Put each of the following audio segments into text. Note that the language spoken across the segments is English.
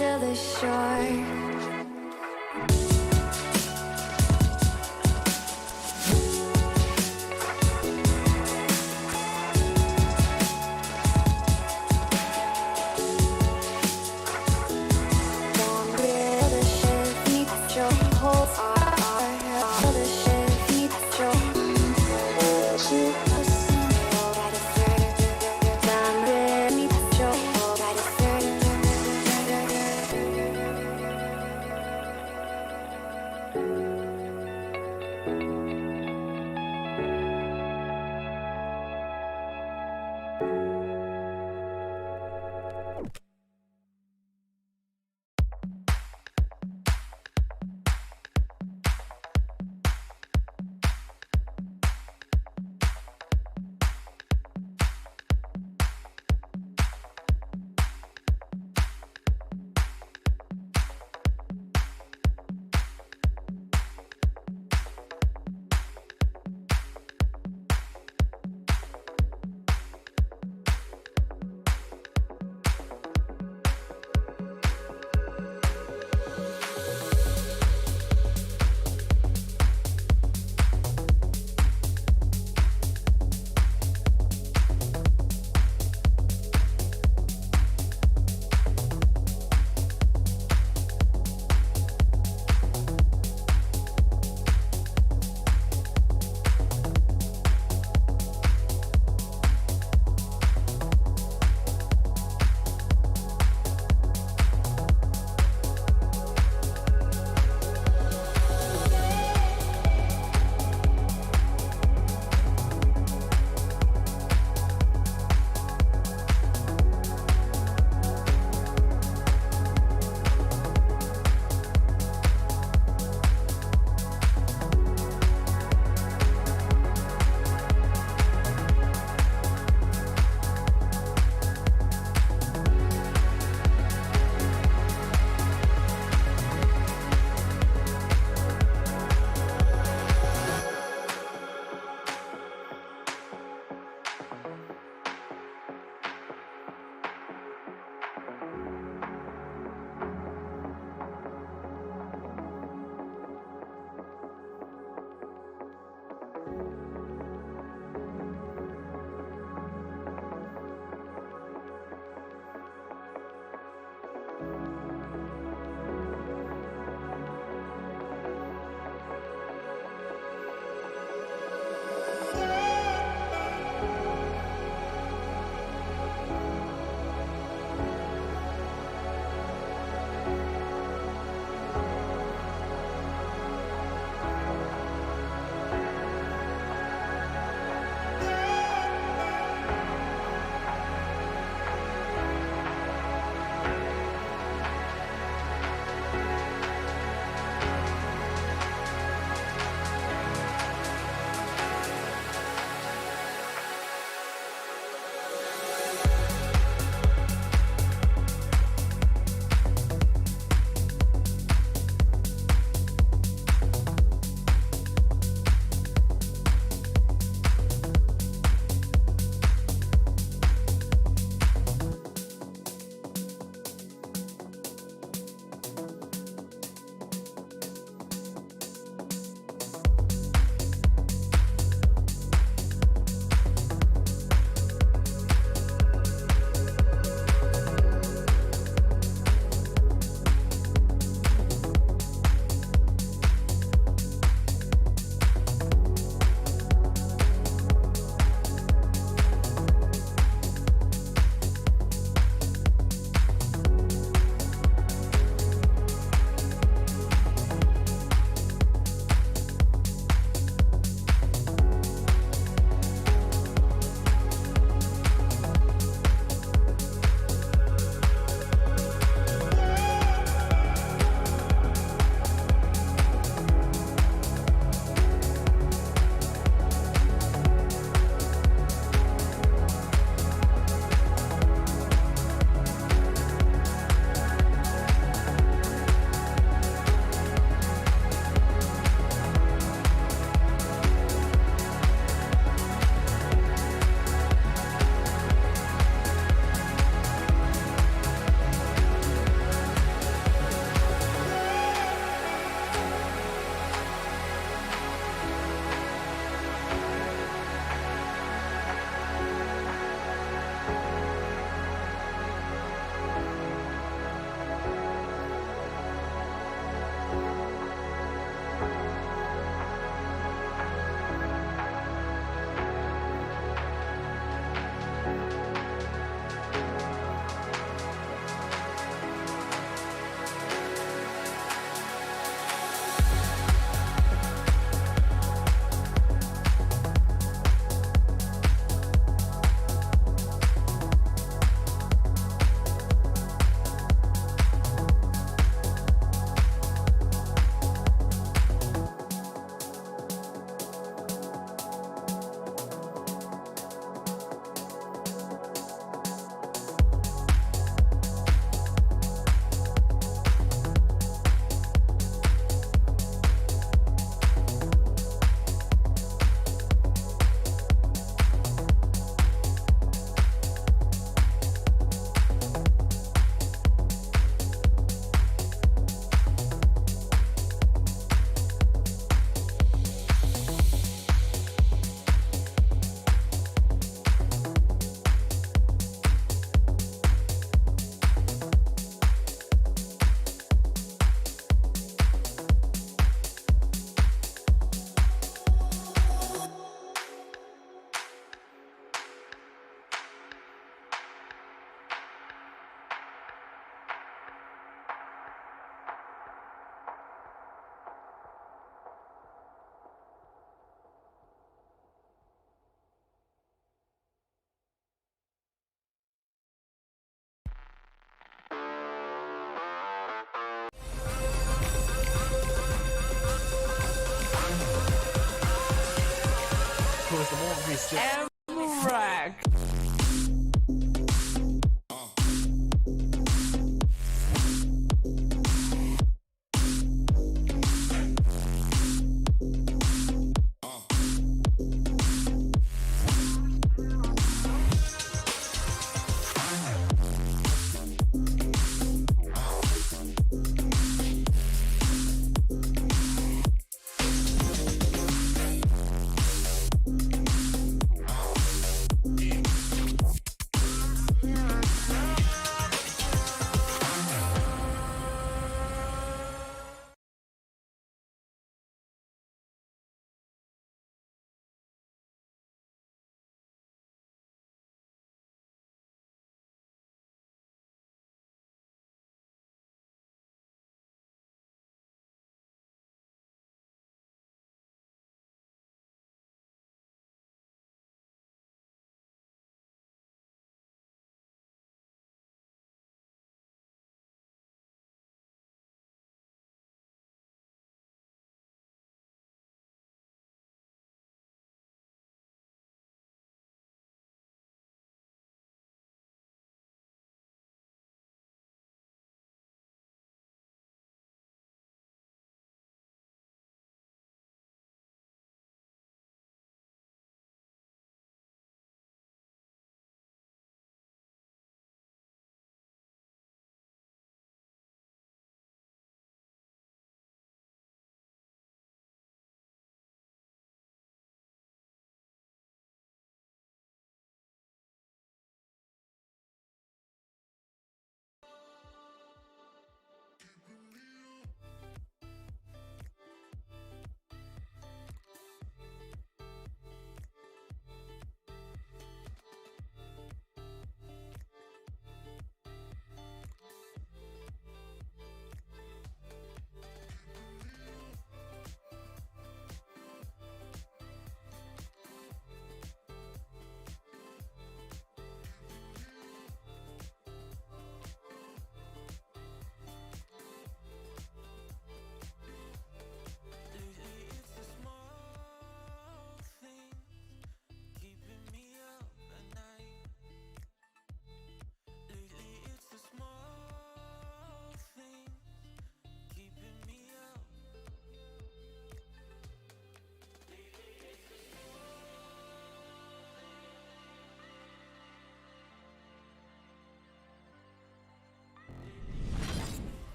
to the shore. Rack.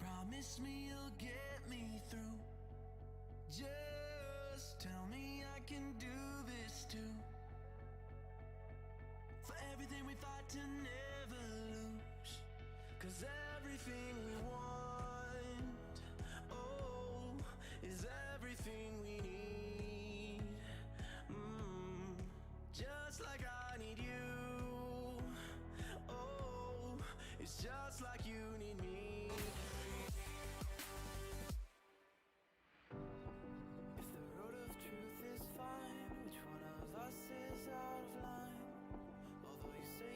Promise me you'll get me through. Just tell me I can do this too. For everything we fight to never lose. 'Cause everything we want, oh, is everything we need. Just like I need you. Oh, it's just like you need me. Say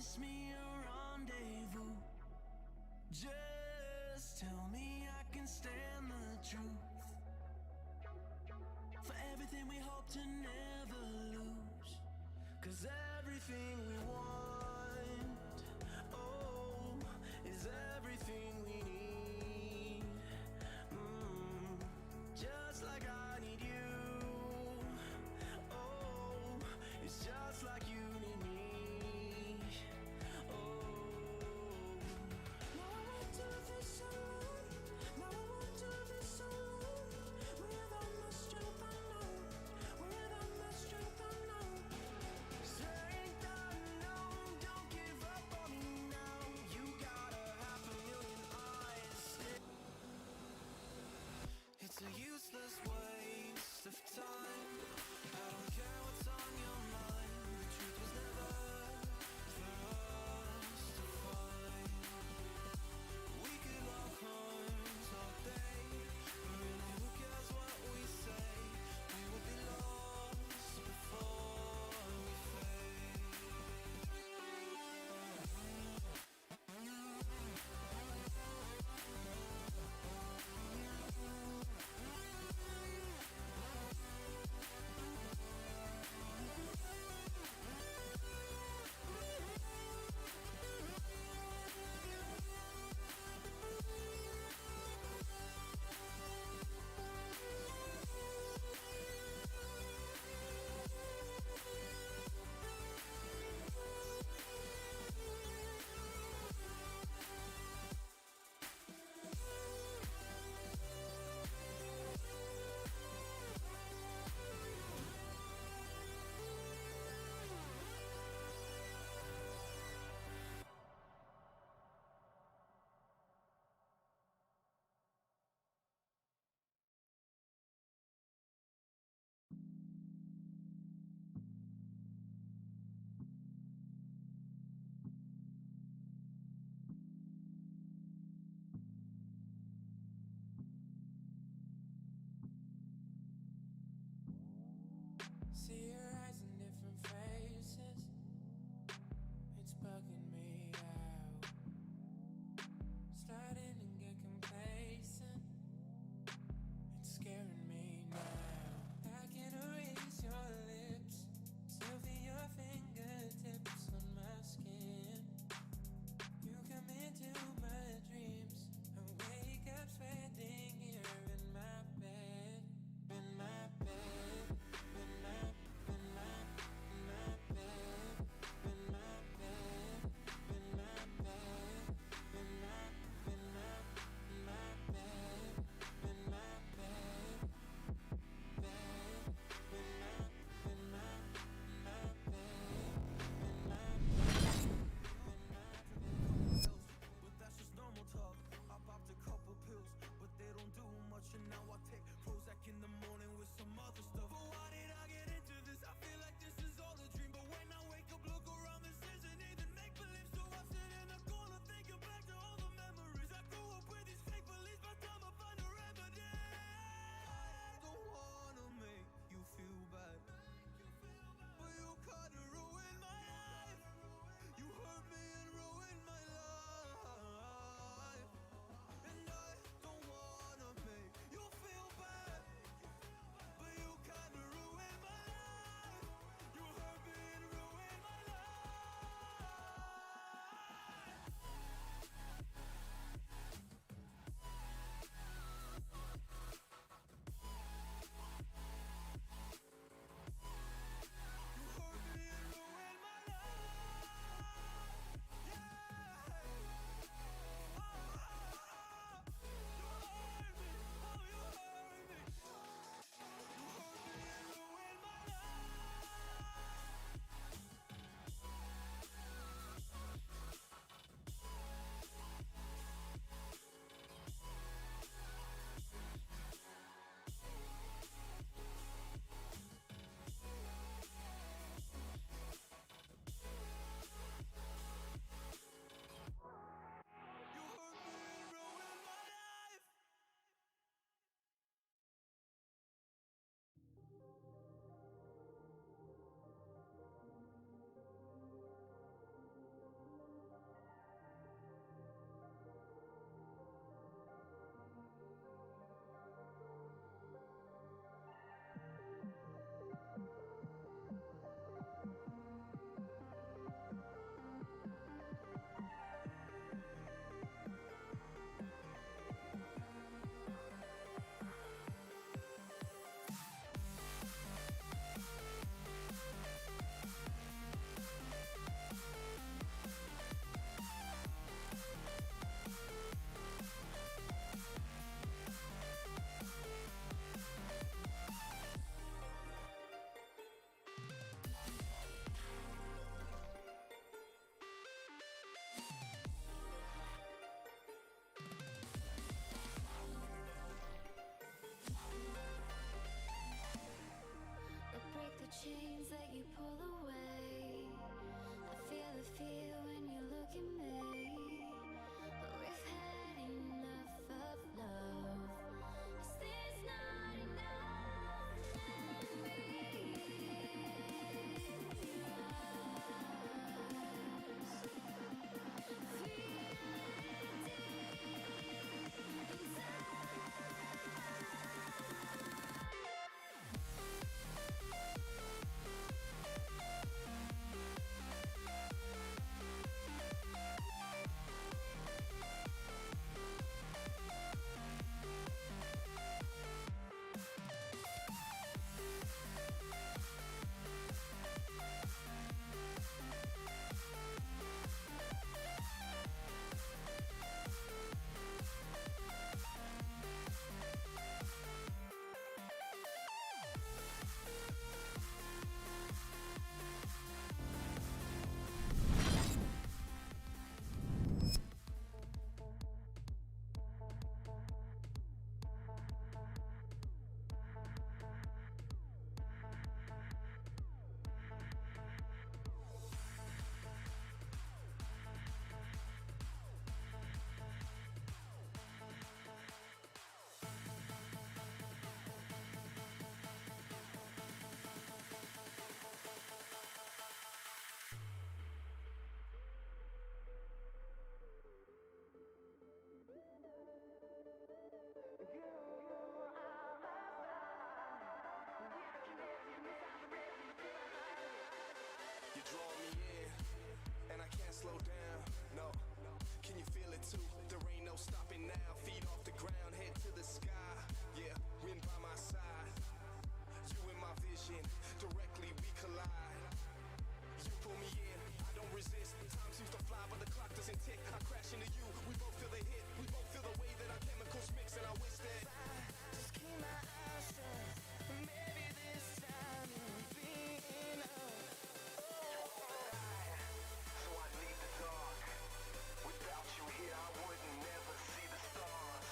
promise me a rendezvous. Just tell me I can stand the truth. For everything we hope to never lose. 'Cause everything we want, oh, is everything we need. Just like I need you. Oh, it's just like you need me. Oh, now I won't do this alone. Now I won't do this alone. Without my strength I know. Without my strength I know. Strength unknown. Don't give up on me now. You got 500,000 eyes. It's a useless waste of time. I don't care what's on your mind. The truth was never for us to find. We could lock horns all day, but really who cares what we say? We would be lost before we fade. See your eyes in different faces. It's bugging me out. Starting to get complacent. It's scaring me now. I can erase your lips. Still feel your fingertips on my skin. You come into my dreams. I wake up sweating here in my bed. In my bed. In my stopping now, feet off the ground, head to the sky. Yeah, wind by my side, you in my vision, directly we collide. You pull me in, I don't resist. Time seems to fly, but the clock doesn't tick. I crash into you, we both feel the hit. We both feel the way that our chemicals mix, and I wish that I just keep my eyes shut. Maybe this time it'll be enough. So I need the dark. Without you here, I wouldn't never see the stars.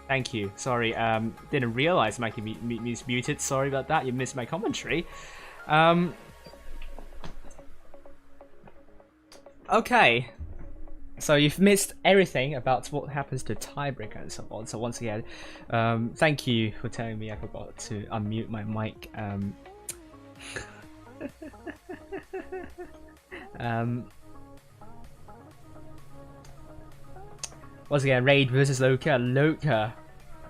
Thank you. Sorry, didn't realize Mikey was muted. Sorry about that. You missed my commentary. Okay. So you've missed everything about what happens to tiebreaker and so on. So once again, thank you for telling me I forgot to unmute my mic. Once again, Raid versus LOCA. LOCA,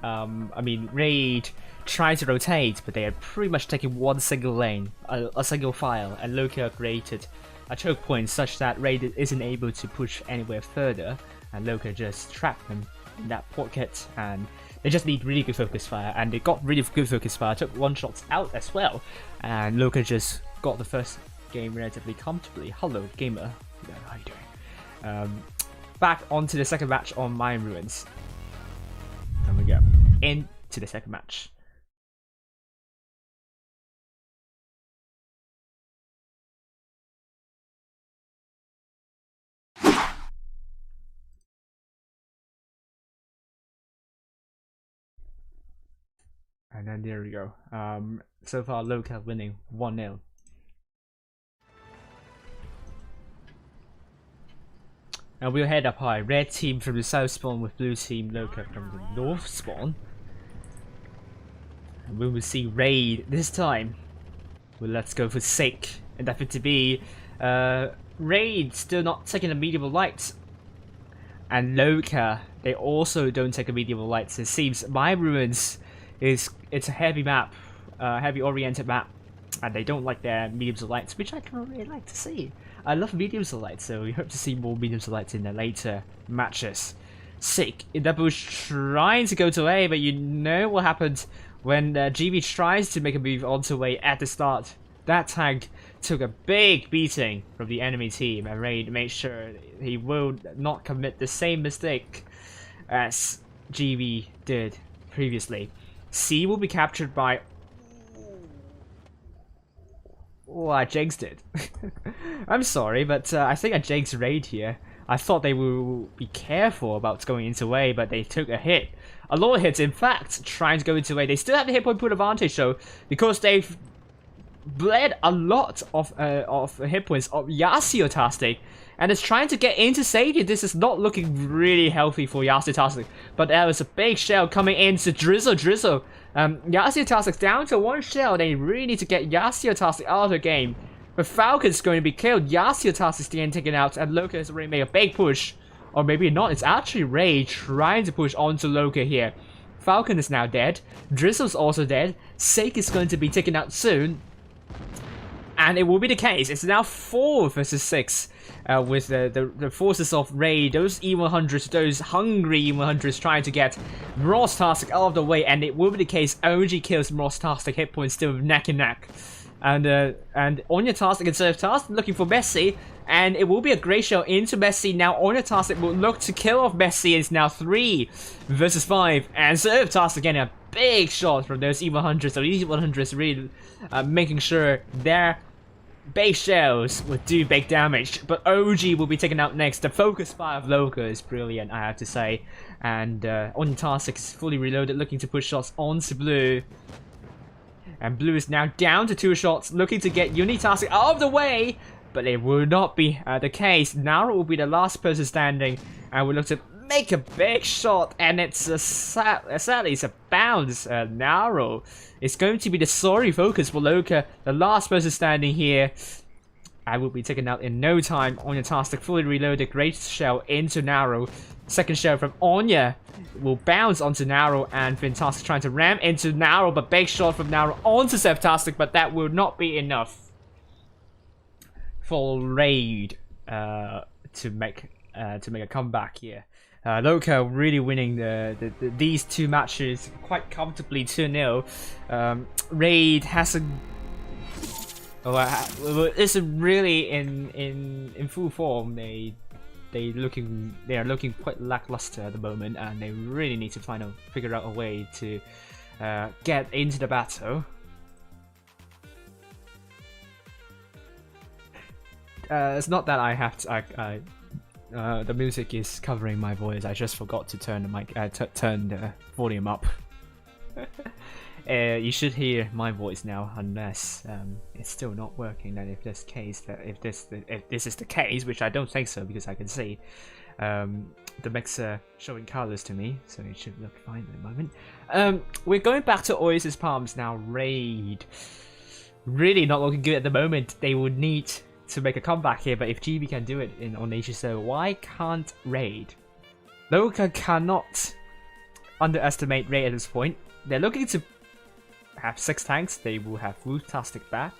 I mean, Raid tries to rotate, but they are pretty much taking one single lane, a single file, and LOCA created a choke point such that Raid isn't able to push anywhere further, and LOCA just trapped them in that pocket, and they just need really good focus fire, and they got really good focus fire, took one shots out as well, and LOCA just got the first game relatively comfortably. Hello, gamer. How are you doing? Back onto the second match on Mine Ruins. And we go into the second match. And then there we go. So far, LOCA winning 1-0. And we'll head up high. Red team from the south spawn with blue team LOCA from the north spawn. And we will see Raid this time. Well, let's go for Sick. And that fit to be Raid still not taking a medieval light. And LOCA, they also don't take a medieval light. So it seems My Ruins it's a heavy map, heavy oriented map. And they don't like their mediums of lights, which I can really like to see. I love mediums of lights, so we hope to see more mediums of lights in the later matches. Sick in that bush trying to go to A, but you know what happens when GB tries to make a move onto A at the start. That tank took a big beating from the enemy team, and Raid made sure he will not commit the same mistake as GB did previously. C will be captured by... Oh, I jinxed it. I'm sorry, but I think I jinxed Raid here. I thought they will be careful about going into A, but they took a hit. A lot of hits, in fact, trying to go into A. They still have the hit point pool advantage, though, because they've bled a lot of hit points of Yasuo-tastic, and it's trying to get into safety. This is not looking really healthy for Yasuo-tastic, but there was a big shell coming into Drizzle. Yasuo-tastic down to one shell. They really need to get Yasuo-tastic out of the game. But Falcon's going to be killed. Yasuo-tastic's getting taken out, and LOCA has already made a big push. Or maybe not, it's actually Ray trying to push onto LOCA here. Falcon is now dead. Drizzle's also dead. Sake is going to be taken out soon. And it will be the case. It's now 4 versus 6 with the forces of Raid, those E100s, those hungry E100s trying to get Monstercat out of the way. And it will be the case. OG kills Monstercat, hit points still neck and neck. And Onyatastic and Surftastic looking for Messi. And it will be a great shell into Messi. Now Onyatastic will look to kill off Messi. It's now 3 versus 5. And Surftastic again a big shot from those E100s. So these E100s really making sure their base shells will do big damage. But OG will be taken out next. The focus fire of LOCA is brilliant, I have to say. And Onyatastic is fully reloaded, looking to push shots onto blue. And blue is now down to 2 shots, looking to get Unitastic out of the way. But it will not be the case. Naro will be the last person standing. And we'll look to make a big shot. And it's sadly, it's a bounce. Naro is going to be the sorry focus for LOCA. The last person standing here. I will be taken out in no time. Onyatastic fully reloaded. Great shell into Naro. Second shell from Onya will bounce onto Naro, and Fantastic trying to ram into Naro, but big shot from Naro onto Septastic, but that will not be enough for Raid to make a comeback here. LOCA really winning these 2 matches quite comfortably 2-0. Raid hasn't. Isn't really in full form. They are looking quite lackluster at the moment, and they really need to figure out a way to get into the battle. It's not that I have to. The music is covering my voice. I just forgot to turn the mic, turn the volume up. You should hear my voice now, unless it's still not working. Then, if this is the case, which I don't think so, because I can see the mixer showing colors to me, so it should look fine at the moment. We're going back to Oasis Palms now. Raid really not looking good at the moment. They would need to make a comeback here, but if GB can do it on HSO, why can't Raid? LOCA cannot underestimate Raid at this point. They're looking to have 6 tanks. They will have WoTB back.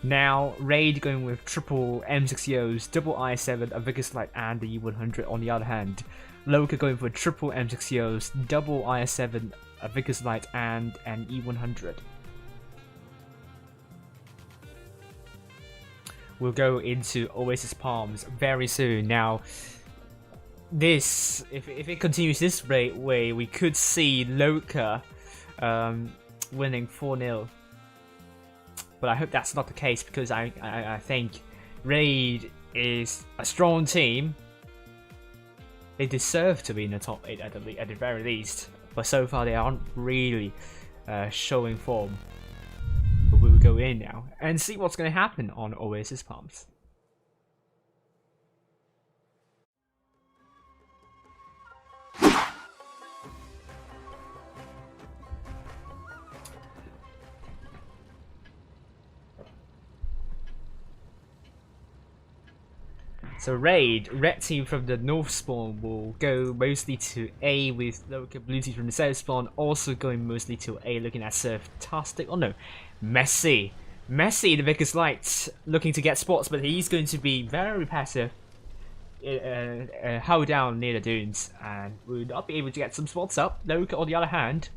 Now, Raid going with triple M60Os, double I7, a Vigorous Light, and the E100 on the other hand. LOCA going for triple M60Os, double IS7, a Vigorous Light, and an E100. We'll go into Oasis Palms very soon. Now, this, if it continues this way, we could see LOCA winning 4-0. But I hope that's not the case, because I think Raid is a strong team. They deserve to be in the top 8 at the very least. But so far they aren't really showing form. But we will go in now and see what's going to happen on Oasis Palms. So Raid, red team from the north spawn, will go mostly to A, with LOCA blue team from the south spawn also going mostly to A, looking at Surftastic. Oh no, Messi, the Vigorous Light, looking to get spots, but he's going to be very passive, held down near the dunes, and will not be able to get some spots up. LOCA, on the other hand,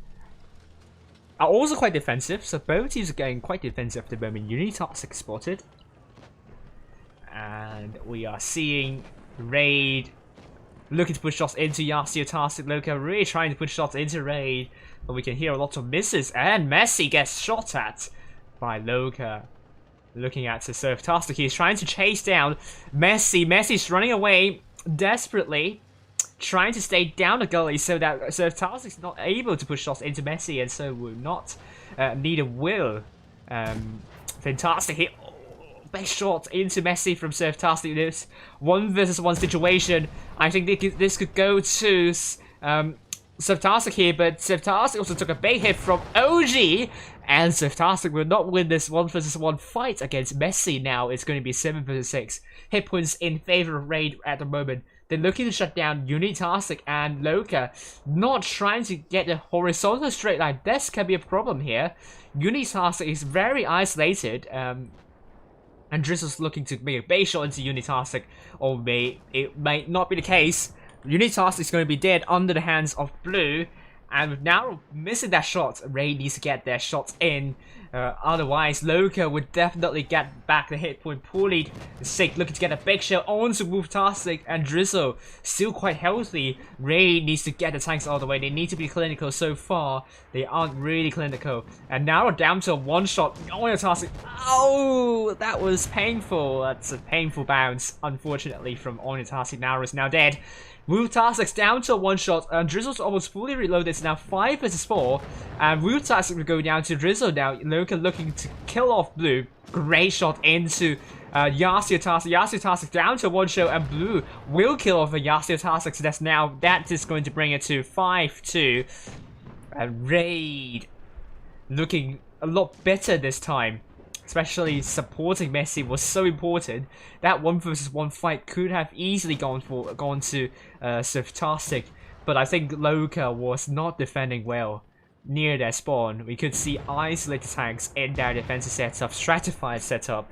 are also quite defensive, so both teams are getting quite defensive at the moment. Unitoxic spotted. And we are seeing Raid looking to put shots into Yasuo. LOCA really trying to put shots into Raid, but we can hear a lot of misses, and Messi gets shot at by LOCA. Looking at the Surftastic, he's trying to chase down Messi. Messi's running away desperately, trying to stay down the gully so that Surftastic's not able to push shots into Messi, and so will not, neither will Fantastic hit. Big shot into Messi from Surftastic. This 1 versus 1 situation. I think this could go to Surftastic here, but Surftastic also took a big hit from OG, and Surftastic will not win this 1 versus 1 fight against Messi. Now it's going to be 7 versus 6 hit points in favor of Raid at the moment. They're looking to shut down Unitoxic, and LOCA not trying to get a horizontal straight line. This can be a problem here. Unitoxic is very isolated. And Drizzle's looking to make a base shot into Unitoxic, or it might not be the case. Unitoxic is going to be dead under the hands of Blue, and with now missing that shot, Raid needs to get their shots in. Otherwise, LOCA would definitely get back the hit point poorly. Sick looking to get a big shot onto WoTB, and Drizzle still quite healthy. Raid needs to get the tanks all the way. They need to be clinical. So far, they aren't really clinical. And now we're down to a 1-shot. WoTB. Oh, that was painful. That's a painful bounce, unfortunately, from WoTB. Now is now dead. WoTB's down to a 1-shot, and Drizzle's almost fully reloaded. It's now 5 versus 4, and WoTB will go down to Drizzle now. LOCA looking to kill off Blue. Great shot into Yasuo. Yasuo down to 1 shot, and Blue will kill off a Yasuo. So that is going to bring it to 5-2. And Raid looking a lot better this time. Especially supporting Messi was so important. That 1 versus 1 fight could have easily gone to Surftastic, but I think LOCA was not defending well near their spawn. We could see isolated tanks in their defensive setup, stratified setup.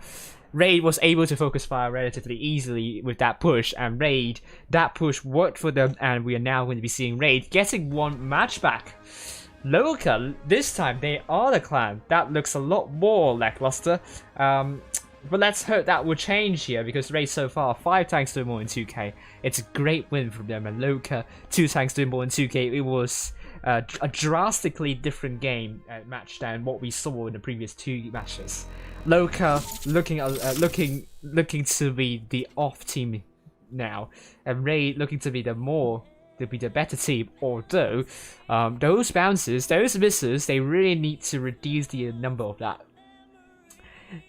Raid was able to focus fire relatively easily with that push, and Raid, that push worked for them, and we are now going to be seeing Raid getting 1 match back. LOCA, this time they are the clan. That looks a lot more lackluster. But let's hope that will change here, because Raid so far, 5 tanks doing more in 2k. It's a great win from them, and LOCA, 2 tanks doing more in 2k. It was a drastically different game match than what we saw in the previous 2 matches. LOCA looking to be the off team now, and Raid looking to be the better team. Although those bounces, those misses, they really need to reduce the number of that,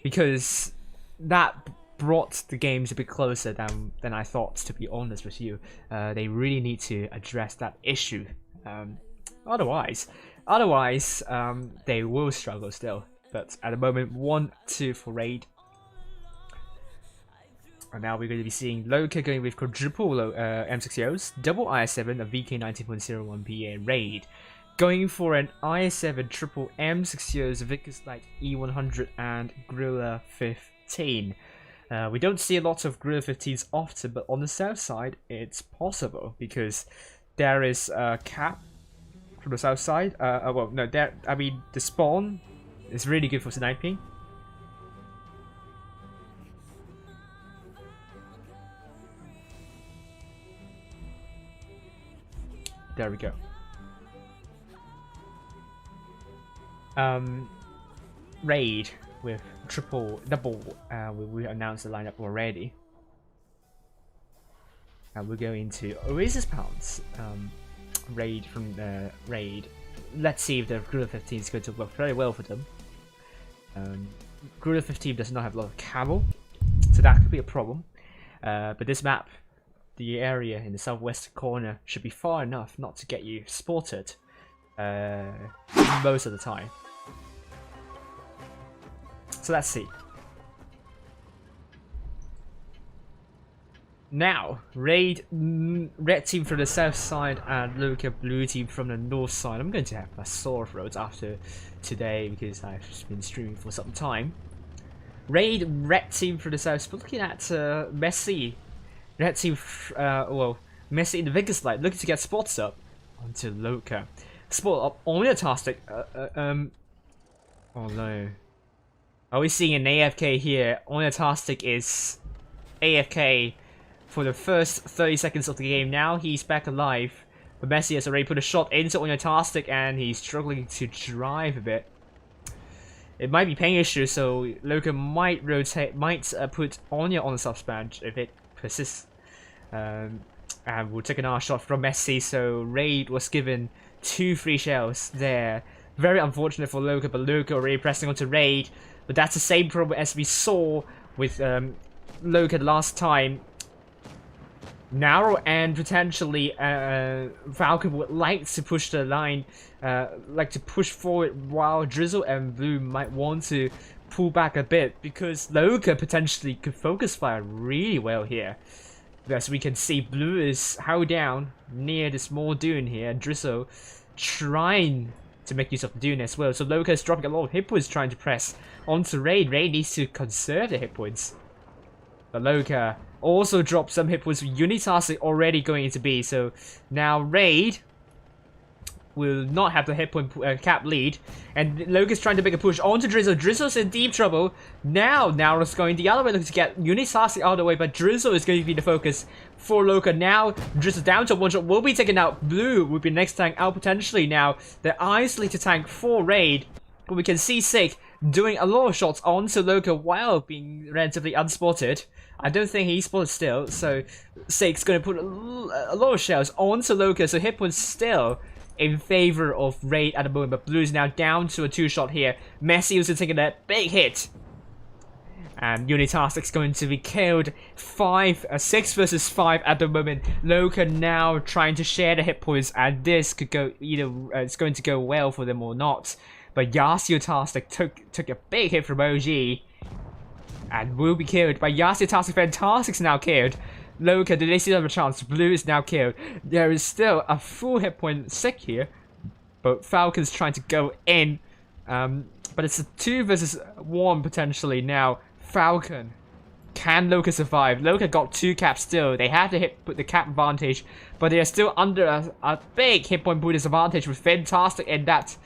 because that brought the games a bit closer than I thought, to be honest with you. They really need to address that issue. Otherwise, they will struggle still. But at the moment, 1-2 for Raid. And now we're going to be seeing LOCA going with quadruple M60Os, double IS7, a VK 19.01 PA Raid. Going for an IS7 triple M60Os, Vickers Light E100 and Gorilla 15. We don't see a lot of Gorilla 15s often, but on the south side, it's possible because there is a cap from the south side. Well, no, the spawn is really good for sniping. There we go. Raid with double. We announced the lineup already. And we're going to Oasis Pounds. Raid from the Raid. Let's see if the Gorilla 15 is going to work very well for them. Gorilla 15 does not have a lot of camo, so that could be a problem. But this map, the area in the southwest corner, should be far enough not to get you spotted most of the time. So let's see. Now, Raid, red team from the south side and LOCA blue team from the north side. I'm going to have a sore throat after today because I've been streaming for some time. Raid, red team from the south, but looking at Messi. Red team, well, Messi in the Vickers Light, looking to get spots up onto LOCA. Spot up on the Tastic. Oh no. Are we seeing an AFK here? On the Tastic is AFK for the first 30 seconds of the game. Now he's back alive, but Messi has already put a shot into Onyatastic and he's struggling to drive a bit. It might be pain issue, so LOCA might put Onya on the subspan if it persists. And we'll take another shot from Messi, so Raid was given 2 free shells there. Very unfortunate for LOCA, but LOCA already pressing onto Raid. But that's the same problem as we saw with LOCA last time. Narrow and potentially Falcon would like to push the line, like to push forward, while Drizzle and Blue might want to pull back a bit because LOCA potentially could focus fire really well here. As we can see, Blue is held down near the small dune here, and Drizzle trying to make use of the dune as well. So LOCA is dropping a lot of hit points trying to press onto Raid. Raid needs to conserve the hit points. But LOCA also dropped some hit points with Unitastic already going into B. So now Raid will not have the hit point cap lead. And LOCA's trying to make a push onto Drizzle. Drizzle's in deep trouble. Now Nautilus going the other way, looking to get Unitastic out of the way. But Drizzle is going to be the focus for LOCA. Now Drizzle down to one shot, will be taken out. Blue will be next tank out potentially now. The isolated tank for Raid. But we can see Sig doing a lot of shots onto LOCA while being relatively unspotted. I don't think he's spotted still, so Sig's going to put a lot of shells onto LOCA, so hit points still in favor of Raid at the moment, but Blue's now down to a 2-shot here. Messi was taking that big hit. And Unitastic's going to be killed. 6 versus 5 at the moment. LOCA now trying to share the hit points, and this could go either it's going to go well for them or not. But Yasuotastic took a big hit from OG and will be killed. But Yasuotastic Fantastic's now killed. LOCA, did they still have a chance? Blue is now killed. There is still a full hit point Sick here, but Falcon's trying to go in. But it's a 2 versus 1 potentially now. Falcon. Can LOCA survive? LOCA got 2 caps still. They have to put the cap advantage, but they are still under a big hit point point disadvantage with Fantastic and that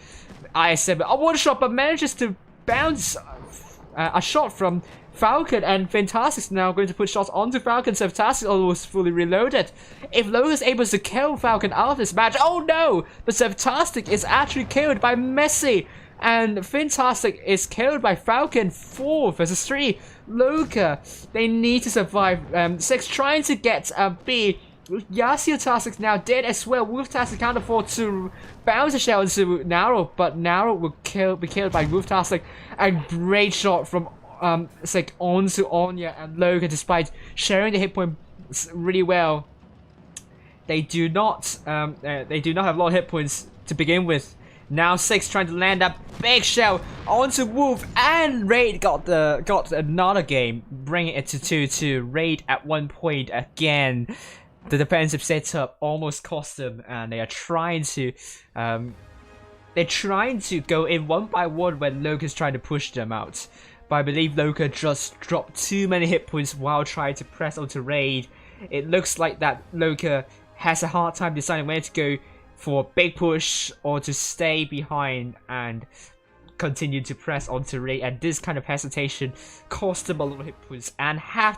IS7. A 1-shot, but manages to bounce a shot from Falcon, and Fantastic's now going to put shots onto Falcon, so Fantastic almost fully reloaded. If LOCA's able to kill Falcon out of this match, oh no! But Fantastic is actually killed by Messi. And Fantastic is killed by Falcon. 4 versus 3. LOCA, they need to survive. 6 trying to get B. Yasuo now dead as well. Wolftastic can't afford to bounce a shell into Narrow, but Narrow will be killed by Wolftastic. A great shot from Sick onto Anya and LOCA, despite sharing the hit points really well. They do not have a lot of hit points to begin with. Now 6 trying to land that big shell onto Wolf, and Raid got another game, bringing it to 2-2. Raid at 1 point again. The defensive setup almost cost them, and they are trying to go in one by one when LOCA's trying to push them out. But I believe LOCA just dropped too many hit points while trying to press onto Raid. It looks like that LOCA has a hard time deciding where to go for a big push or to stay behind and continue to press onto Raid, and this kind of hesitation cost them a lot of hit points. And had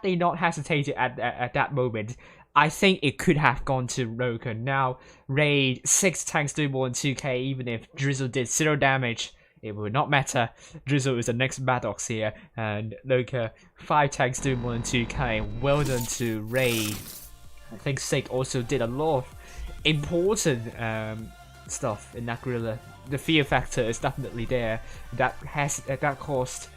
they not hesitated at that moment, I think it could have gone to LOCA. Now Raid 6 tanks doing more than 2k, even if Drizzle did 0 damage, it would not matter. Drizzle is the next Maddox here, and LOCA 5 tanks doing more than 2k. Well done to Raid. I think Sig also did a lot of important stuff in that gorilla. The fear factor is definitely there. That caused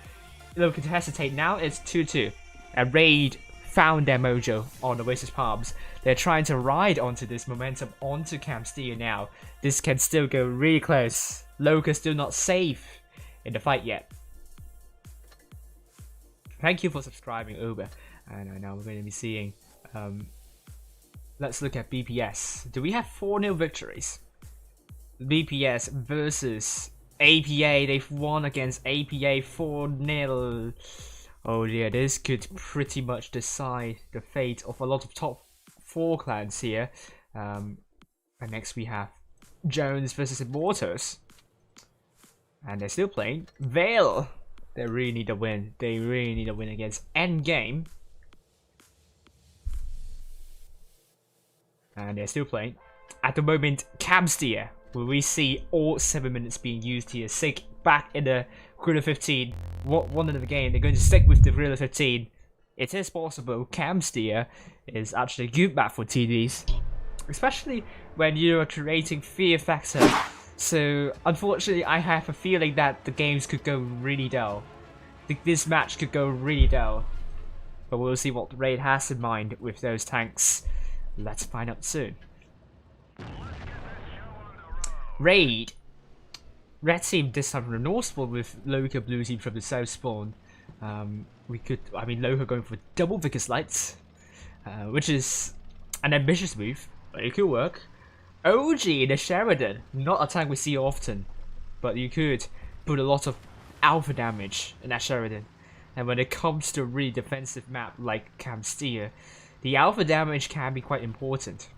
LOCA to hesitate. Now it's 2-2. And Raid found their mojo on Oasis Palms. They're trying to ride onto this momentum onto Camstia now. This can still go really close. LOCA still not safe in the fight yet. Thank you for subscribing, Uber. And now we're going to be seeing. Let's look at BPS. Do we have 4-0 victories? BPS versus APA. They've won against APA 4-0. Oh dear, this could pretty much decide the fate of a lot of top 4 clans here. And next we have Jones versus Immortals. And they're still playing. Vale. They really need a win. They really need a win against Endgame. And they're still playing. At the moment, Camstia, where we see all 7 minutes being used here. Sig back in the Gorilla 15. One of the game, they're going to stick with the Gorilla 15. It is possible. Camstia is actually a good map for TDs. Especially when you're creating fear factor. So, unfortunately, I have a feeling that the games could go really dull. This match could go really dull. But we'll see what Raid has in mind with those tanks. Let's find out soon. Raid. Red team this time from the north spawn with LOCA blue team from the south spawn. LOCA going for double Vickers Lights, which is an ambitious move, but it could work. OG in the Sheridan, not a tank we see often, but you could put a lot of alpha damage in that Sheridan. And when it comes to a really defensive map like Camstia, the alpha damage can be quite important.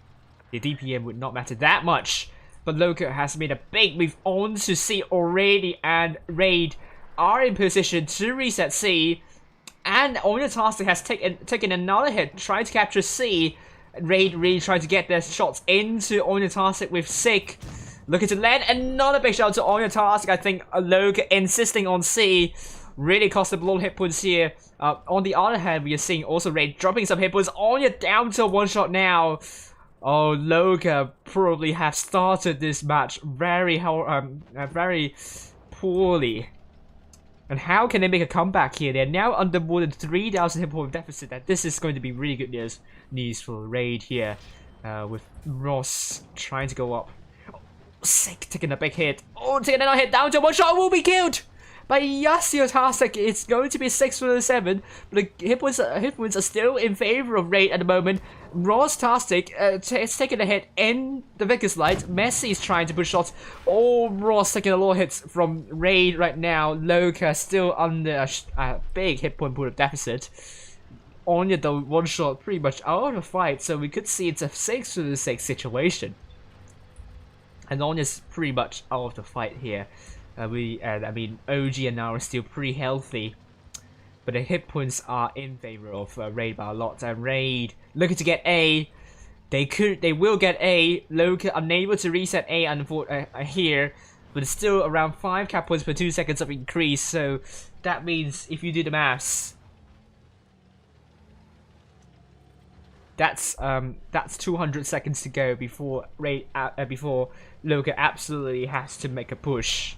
The DPM would not matter that much, but LOCA has made a big move on to C already, and Raid are in position to reset C. And Onyatastic has taken another hit, trying to capture C. Raid really trying to get their shots into Onyatastic with Sig. Looking to land another big shot to Onyatastic. I think LOCA insisting on C really cost them a lot of hit points here. On the other hand, we are seeing also Raid dropping some hit points. Onya down to 1 shot now. Oh, LOCA probably have started this match very poorly. And how can they make a comeback here? They're now under more than 3,000 hit point deficit. And this is going to be really good news for Raid here. With Ross trying to go up. Oh, Sick taking a big hit. Oh, taking another hit down to 1 shot. Will be killed by Yasuo. It's going to be 6-7, but the hit points are still in favor of Raid at the moment. Ross Tastic is taking a hit in the Vickers Light. Messi is trying to push shots. Oh, Ross taking a lot of hits from Raid right now. LOCA still under a big hit point pool of deficit. Onya the 1 shot pretty much out of the fight, so we could see it's a 6-6 situation. And Onya's pretty much out of the fight here. OG and now are still pretty healthy, but the hit points are in favor of Raid by a lot. And Raid looking to get A. They will get A. LOCA unable to reset A here. but it's still around 5 cap points per 2 seconds of increase, so that means if you do the maths, that's 200 seconds to go before before LOCA absolutely has to make a push.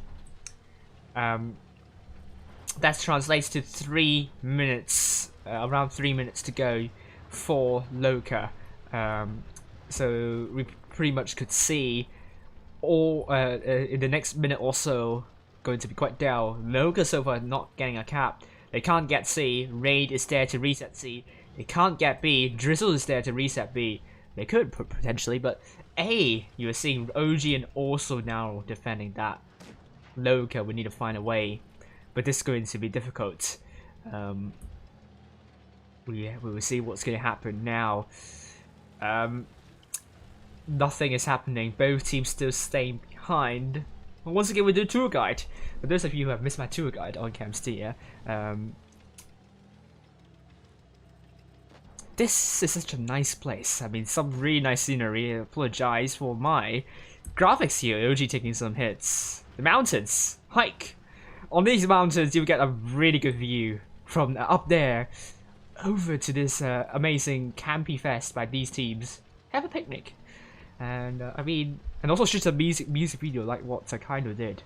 That translates to 3 minutes, around 3 minutes to go for LOCA. So we pretty much could see all in the next minute or so going to be quite down. LOCA so far not getting a cap. They can't get C. Raid is there to reset C. They can't get B. Drizzle is there to reset B. They could potentially, but A, you are seeing OG and also now defending that. LOCA, we need to find a way, but this is going to be difficult. We will see what's going to happen now. Nothing is happening. Both teams still staying behind. Well, once again, we do a tour guide. For those of you who have missed my tour guide on Camstia, this is such a nice place. I mean, some really nice scenery. I apologize for my graphics here. OG taking some hits. The mountains. Hike. On these mountains, you get a really good view from up there over to this amazing campy fest by these teams. Have a picnic. And I mean, and also shoot a music video like what I kind of did.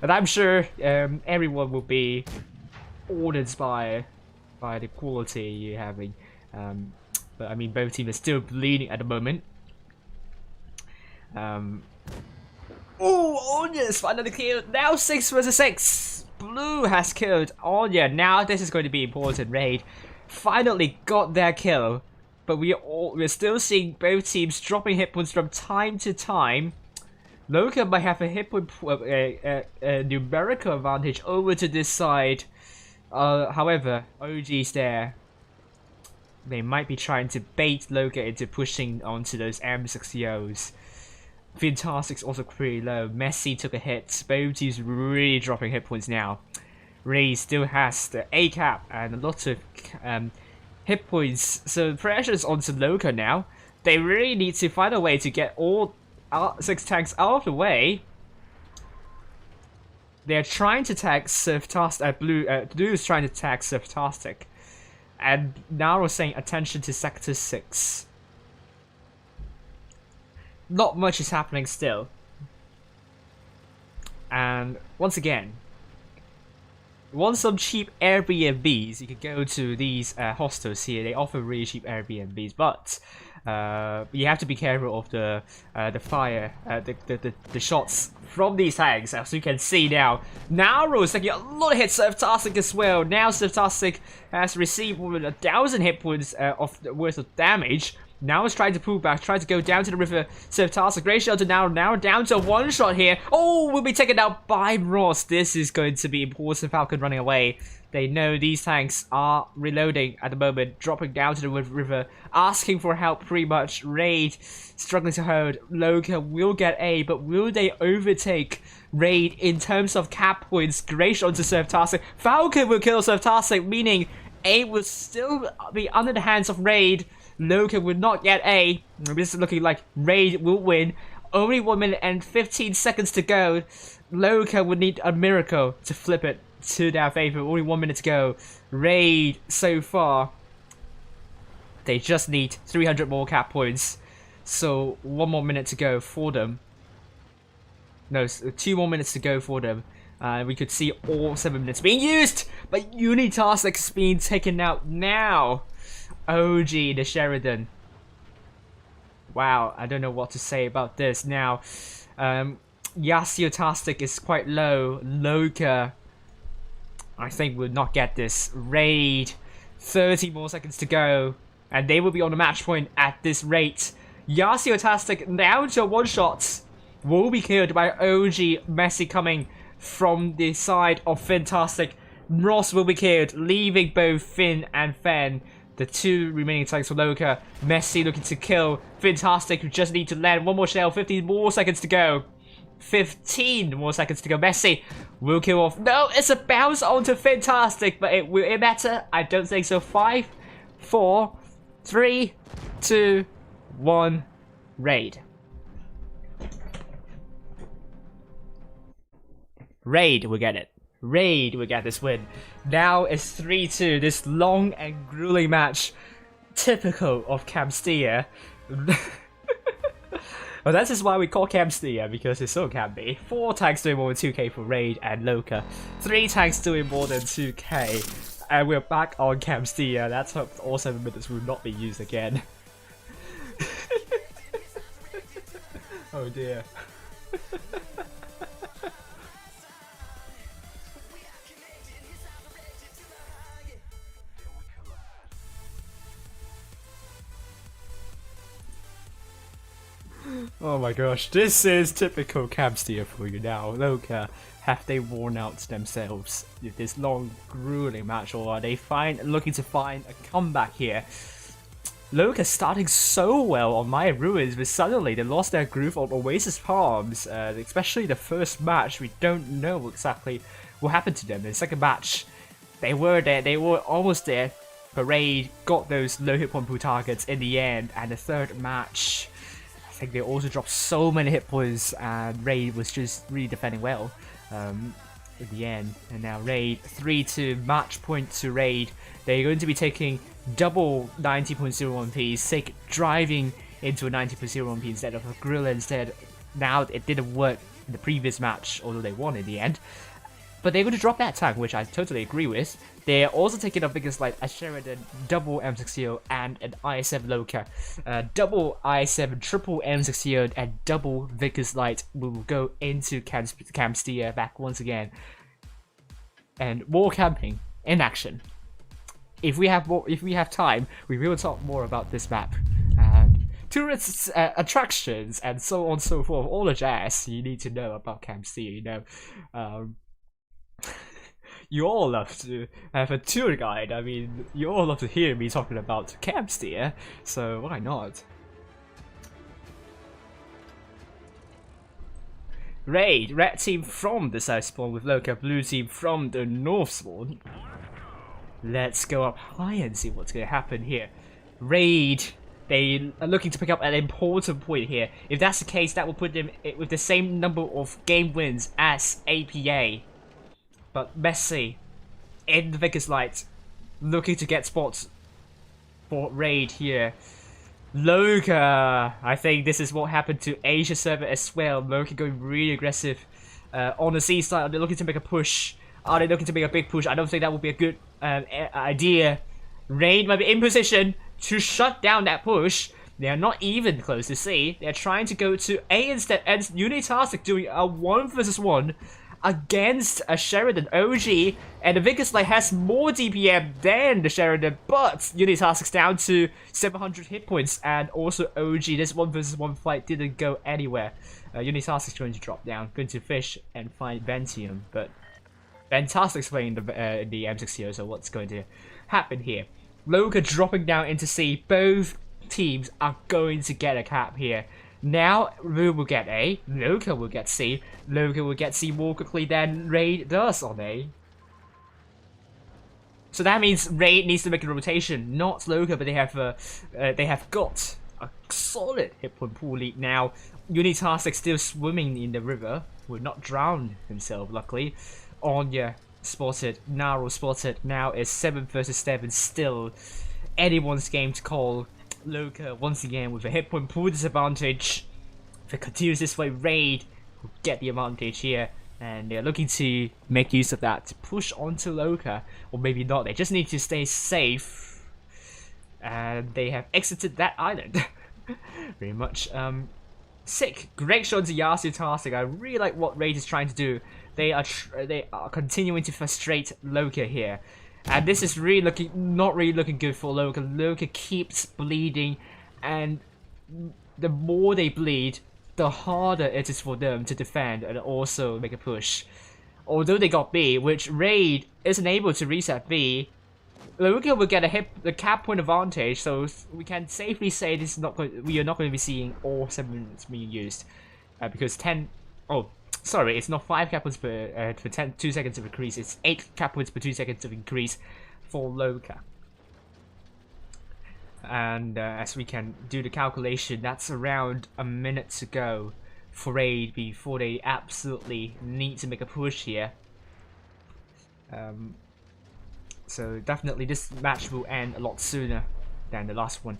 And I'm sure everyone will be ordered by the quality you're having. But I mean, both teams are still bleeding at the moment. Oh, Onya's finally killed. Now 6 versus 6. Blue has killed Onya. Now this is going to be important. Raid finally got their kill. But we're still seeing both teams dropping hit points from time to time. LOCA might have a hit point a numerical advantage over to this side. However, OG's there. They might be trying to bait LOCA into pushing onto those M60Os. Fantastic's also pretty low. Messi took a hit. Both teams really dropping hit points now. Ray still has the A cap and a lot of hit points. So the pressure is onto LOCA now. They really need to find a way to get all 6 tanks out of the way. They're trying to tag Surftastic. Blue is trying to tag Surftastic. And now we're saying attention to Sector 6. Not much is happening still. And once again, want some cheap Airbnbs, you can go to these hostels here. They offer really cheap Airbnbs, but you have to be careful of the fire, the shots from these tanks. As you can see now, Nauru is taking a lot of hits. Surftastic as well. Now Surftastic has received more than 1,000 hit points worth of damage. Now it's trying to pull back, trying to go down to the river. Surftastic, great shot to now down to 1 shot here. Oh, will be taken out by Ross. This is going to be important. Falcon running away. They know these tanks are reloading at the moment, dropping down to the river, asking for help pretty much. Raid struggling to hold. LOCA will get A, but will they overtake Raid in terms of cap points? Great shot to Surftastic. Falcon will kill Surftastic, meaning A will still be under the hands of Raid. LOCA will not get A. This is looking like Raid will win. Only 1 minute and 15 seconds to go. LOCA would need a miracle to flip it to their favor. Only 1 minute to go. Raid so far, they just need 300 more cap points. So 1 more minute to go for them. No, 2 more minutes to go for them. We could see all 7 minutes being used, but Unitastic is being taken out now. OG, the Sheridan. Wow, I don't know what to say about this now. Yasiotastic is quite low. LOCA, I think, will not get this. Raid, 30 more seconds to go, and they will be on the match point at this rate. Yasiotastic down to 1 shot. Will be killed by OG. Messi coming from the side of Fantastic. Ross will be killed, leaving both Finn and Fen. The 2 remaining tanks for LOCA. Messi looking to kill Fantastic, who just need to land 1 more shell. 15 more seconds to go. 15 more seconds to go. Messi will kill off. No, it's a bounce onto Fantastic, but will it matter? I don't think so. 5, 4, 3, 2, 1. Raid. Raid will get it. Raid will get this win. Now it's 3-2. This long and grueling match, typical of Camstia. Well, that is why we call Camstia, because it so can be. 4 tanks doing more than 2k for Raid and LOCA. 3 tanks doing more than 2k. And we're back on Camstia. Let's hope all 7 minutes will not be used again. Oh dear. Oh my gosh, this is typical Camstia for you now. LOCA, have they worn out themselves with this long, grueling match, or are they looking to find a comeback here? LOCA starting so well on My Ruins, but suddenly they lost their groove on Oasis Palms. Especially the first match, we don't know exactly what happened to them. In the second match, they were there, they were almost there. Parade got those low hit point pool targets in the end, and the third match, I think they also dropped so many hit points, and Raid was just really defending well in the end. And now Raid 3-2, match point to Raid. They're going to be taking double 90.01p, driving into a 90.01p instead of a Gorilla instead. Now it didn't work in the previous match, although they won in the end. But they're going to drop that tank, which I totally agree with. They're also taking up figures like a Sheridan, double M60 and an I7 LOCA. Double I7, triple M60 and double Vickers Light will go into Camstia back once again. And more camping in action. If we have time, we will talk more about this map. And tourists, attractions, and so on and so forth. All the jazz you need to know about Camstia, you know. You all love to have a tour guide. I mean, you all love to hear me talking about Camstia, so why not? Raid, red team from the south spawn with LOCA, blue team from the north spawn. Let's go up high and see what's going to happen here. Raid, they are looking to pick up an important point here. If that's the case, that will put them with the same number of game wins as APA. But Messi, in the Vickers Light, looking to get spots for Raid here. LOCA, I think this is what happened to Asia server as well. LOCA going really aggressive on the C side. They're looking to make a push. Are they looking to make a big push? I don't think that would be a good idea. Raid might be in position to shut down that push. They are not even close to C. They're trying to go to A instead, and Unitastic doing a 1 versus 1 against a Sheridan OG, and the Vickers Light has more DPM than the Sheridan, but Unitastic's down to 700 hit points, and also OG, this 1 versus 1 fight didn't go anywhere. Unitastic's going to drop down, going to fish and find Ventium, but Fantastic's playing the M60, so what's going to happen here? LOCA dropping down into C, both teams are going to get a cap here. Now, Ru will get A, LOCA will get C. LOCA will get C more quickly than Raid does on A. So that means Raid needs to make a rotation, not LOCA, but they have got a solid hit point pool lead now. Unitastic still swimming in the river, will not drown himself, luckily. Onya spotted, Naro spotted. Now it's 7 versus 7, still anyone's game to call. LOCA once again with a hit point pool disadvantage. If it continues this way, Raid will get the advantage here, and they're looking to make use of that to push onto LOCA, or maybe not. They just need to stay safe, and they have exited that island. Very much sick. Great shot to Yasutastic. I really like what Raid is trying to do. They are continuing to frustrate LOCA here. And this is really not really looking good for LOCA. LOCA keeps bleeding, and the more they bleed, the harder it is for them to defend and also make a push. Although they got B, which Raid isn't able to reset B, LOCA will get the cap point advantage, so we can safely say this is we are not going to be seeing all 7 minutes being used. Because sorry, it's not 5 cap points per for 2 seconds of increase, it's 8 cap points per 2 seconds of increase for LOCA. And as we can do the calculation, that's around a minute to go for Raid before they absolutely need to make a push here. So definitely this match will end a lot sooner than the last one.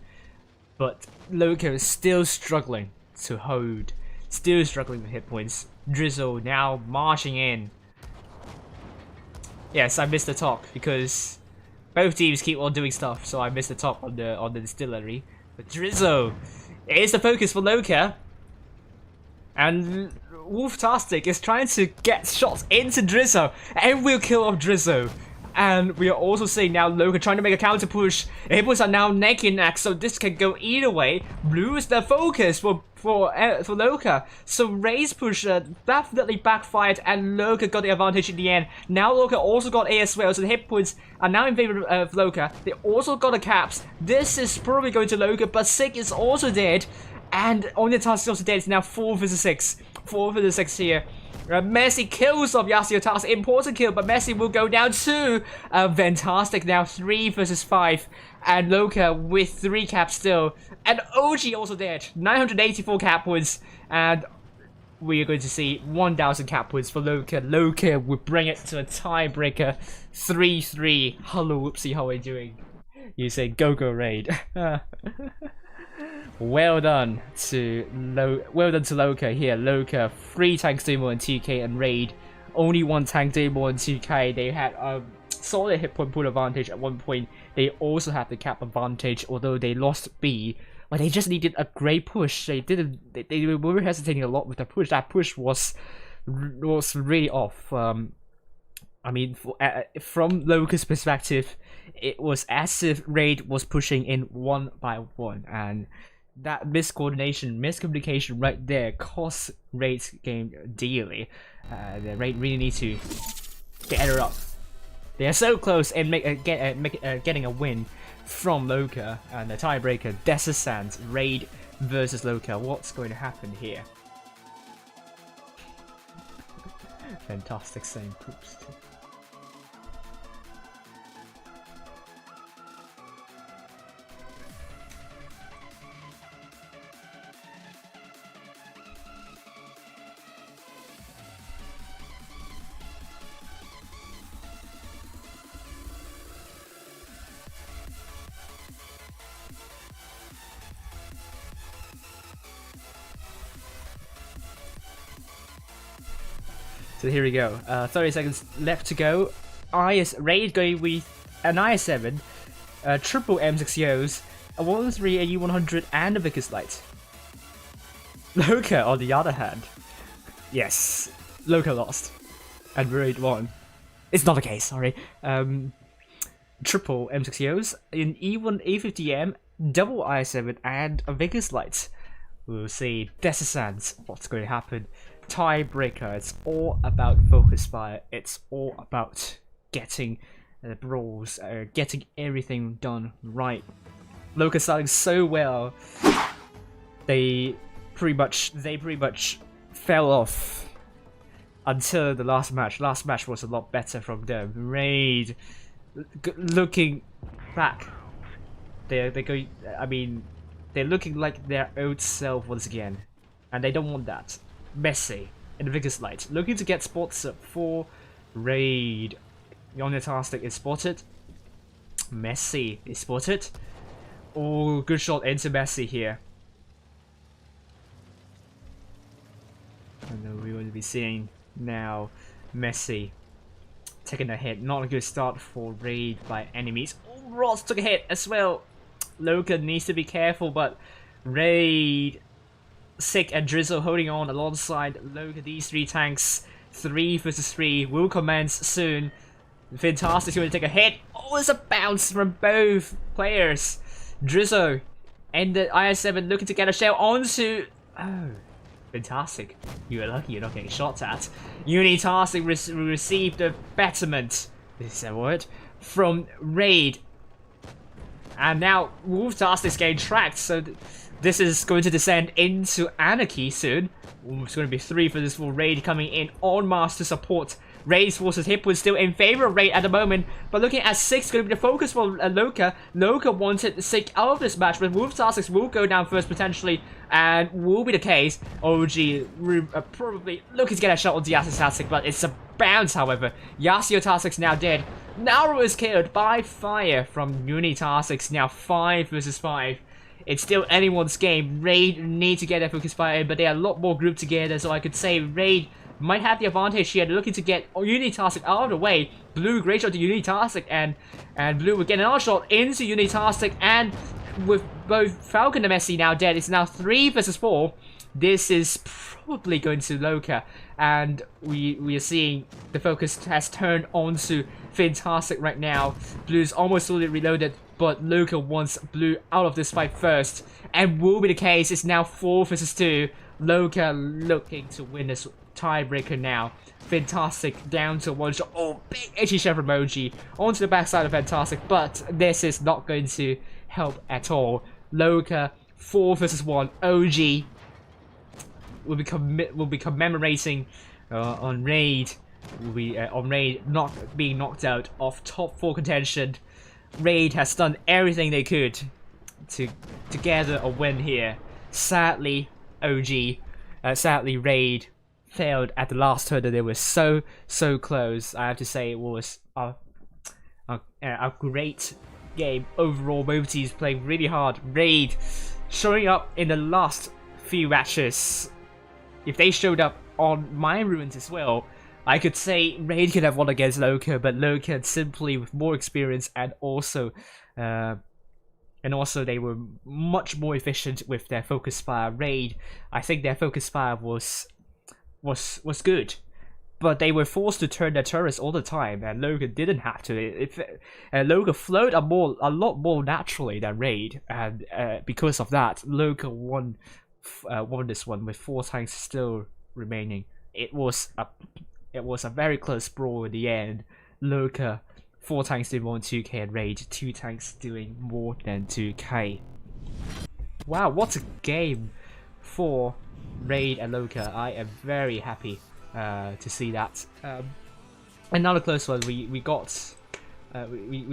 But LOCA is still struggling to hold, still struggling with hit points. Drizzle now marching in. Yes, I missed the talk because both teams keep on doing stuff, so I missed the talk on the distillery. But Drizzle is the focus for LOCA. And Wolftastic is trying to get shots into Drizzle and will kill off Drizzle. And we are also seeing now LOCA trying to make a counter push. Hit points are now neck and neck, so this can go either way. Blue is the focus for LOCA. So Raid's push definitely backfired, and LOCA got the advantage in the end. Now LOCA also got A as well, so the hit points are now in favor of LOCA. They also got the caps. This is probably going to LOCA, but Sig is also dead. And only task is also dead. It's now 4 vs 6. 4 vs 6 here. Messi kills off Yasuo Task. Important kill, but Messi will go down too. Fantastic now. 3 vs 5. And LOCA with 3 caps still. And OG also dead. 984 cap points. And we are going to see 1000 cap points for LOCA. LOCA will bring it to a tiebreaker. 3-3. Hello, whoopsie, how are you doing? You say go Raid. Well done to LOCA here. LOCA 3 tanks doing more than 2k, and Raid only 1 tank doing more than 2k. They had a solid hit point pool advantage at one point. They also had the cap advantage, although they lost B. But they just needed a great push. They were hesitating a lot with the push. That push was really off. I mean, from LOCA's perspective, it was as if Raid was pushing in 1 by 1, and that miscommunication right there cost Raid's game dearly. The Raid really need to get her up. They are so close and getting a win from LOCA, and the tiebreaker, Desert Raid versus LOCA. What's going to happen here? Fantastic saying poops too. So here we go. 30 seconds left to go. Raid going with an IS-7, triple M6Os, a 113, a U100, and a Vickers Light. LOCA, on the other hand, yes, LOCA lost, and Raid won. It's not the case, sorry. Triple M6Os, an E1 A50M, double IS-7, and a Vickers Light. We'll see. Desert, what's going to happen? Tiebreaker. It's all about focus fire. It's all about getting the brawls, getting everything done right. LOCA starting so well. They pretty much fell off until the last match. Last match was a lot better from them. Raid, looking back, they're going. I mean, they're looking like their old self once again, and they don't want that. Messi in the Vickers Light, looking to get spots up for Raid. Yonitastic is spotted. Messi is spotted. Oh, good shot into Messi here. And we're going to be seeing now Messi taking a hit. Not a good start for Raid by any means. Oh, Ross took a hit as well. LOCA needs to be careful, but Raid, Sick and Drizzle holding on alongside LOCA. These 3 tanks, 3 vs 3, will commence soon. Fantastic, going to take a hit. Oh, it's a bounce from both players. Drizzle and the IS-7 looking to get a shell onto. Oh, fantastic. You are lucky you're not getting shot at. Unitastic received a betterment. This is a word from Raid. And now Wolftastic is getting tracked, so this is going to descend into Anarchy soon. It's going to be 3 for this full Raid coming in en masse to support Raid's forces hit was still in favor of Raid at the moment, but looking at 6 going to be the focus for LOCA. LOCA wanted 6 out of this match, but WoTB will go down first potentially, and will be the case. OG probably looking to get a shot on the Yasuo, but it's a bounce, however. Yasuo now dead. Naru is killed by fire from Unitasics, now 5 versus 5. It's still anyone's game. Raid need to get their focus fire in, but they are a lot more grouped together, so I could say Raid might have the advantage here. They're looking to get Unitasic out of the way. Blue, great shot to Unitasic, and Blue will get another shot into Unitasic, and with both Falcon and Messi now dead, it's now 3 versus 4. This is probably going to LOCA, and we are seeing the focus has turned onto Fantastic right now. Blue's almost fully reloaded, but LOCA wants Blue out of this fight first, and will be the case. It's now 4 versus 2. LOCA looking to win this tiebreaker now. Fantastic down to 1 shot. Oh, big itchy chef emoji onto the backside of Fantastic, but this is not going to help at all. LOCA 4 versus 1. OG will be commemorating on Raid. On Raid not being knocked out of top 4 contention. Raid has done everything they could to gather a win here. Sadly, sadly Raid failed at the last hurdle. They were so close. I have to say it was a great game overall. Both teams playing really hard. Raid showing up in the last few matches. If they showed up on my ruins as well, I could say Raid could have won against LOCA, but LOCA simply with more experience, and also they were much more efficient with their focus fire. Raid, I think their focus fire was good, but they were forced to turn their turrets all the time, and LOCA didn't have to. LOCA flowed a lot more naturally than Raid, and because of that, LOCA won this one with 4 tanks still remaining. It was a very close brawl in the end. LOCA 4 tanks doing more than 2k, and Raid 2 tanks doing more than 2k. Wow, what a game for Raid and LOCA. I am very happy to see that. Another close one. We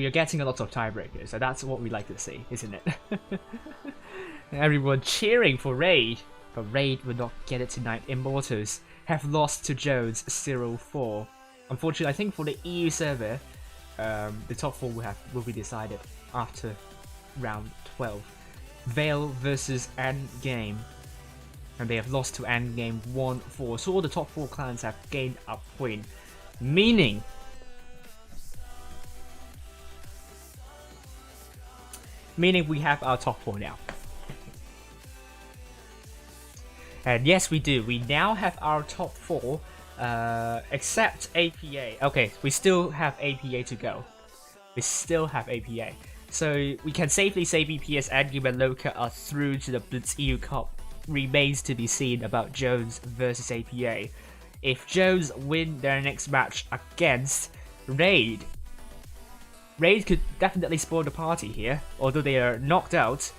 are getting a lot of tiebreakers, so that's what we like to see, isn't it? Everyone cheering for Raid, but Raid will not get it tonight. Immortals have lost to Jones 0-4. Unfortunately, I think for the EU server, the top 4 will be decided after round 12. Vale versus Endgame, and they have lost to Endgame 1-4. So all the top 4 clans have gained a point, meaning we have our top 4 now. And yes, we do. We now have our top 4, except APA. Okay, we still have APA to go. We still have APA. So we can safely say BPS, Endgame, and LOCA are through to the Blitz EU Cup. Remains to be seen about Jones versus APA. If Jones win their next match against Raid, Raid could definitely spoil the party here. Although they are knocked out,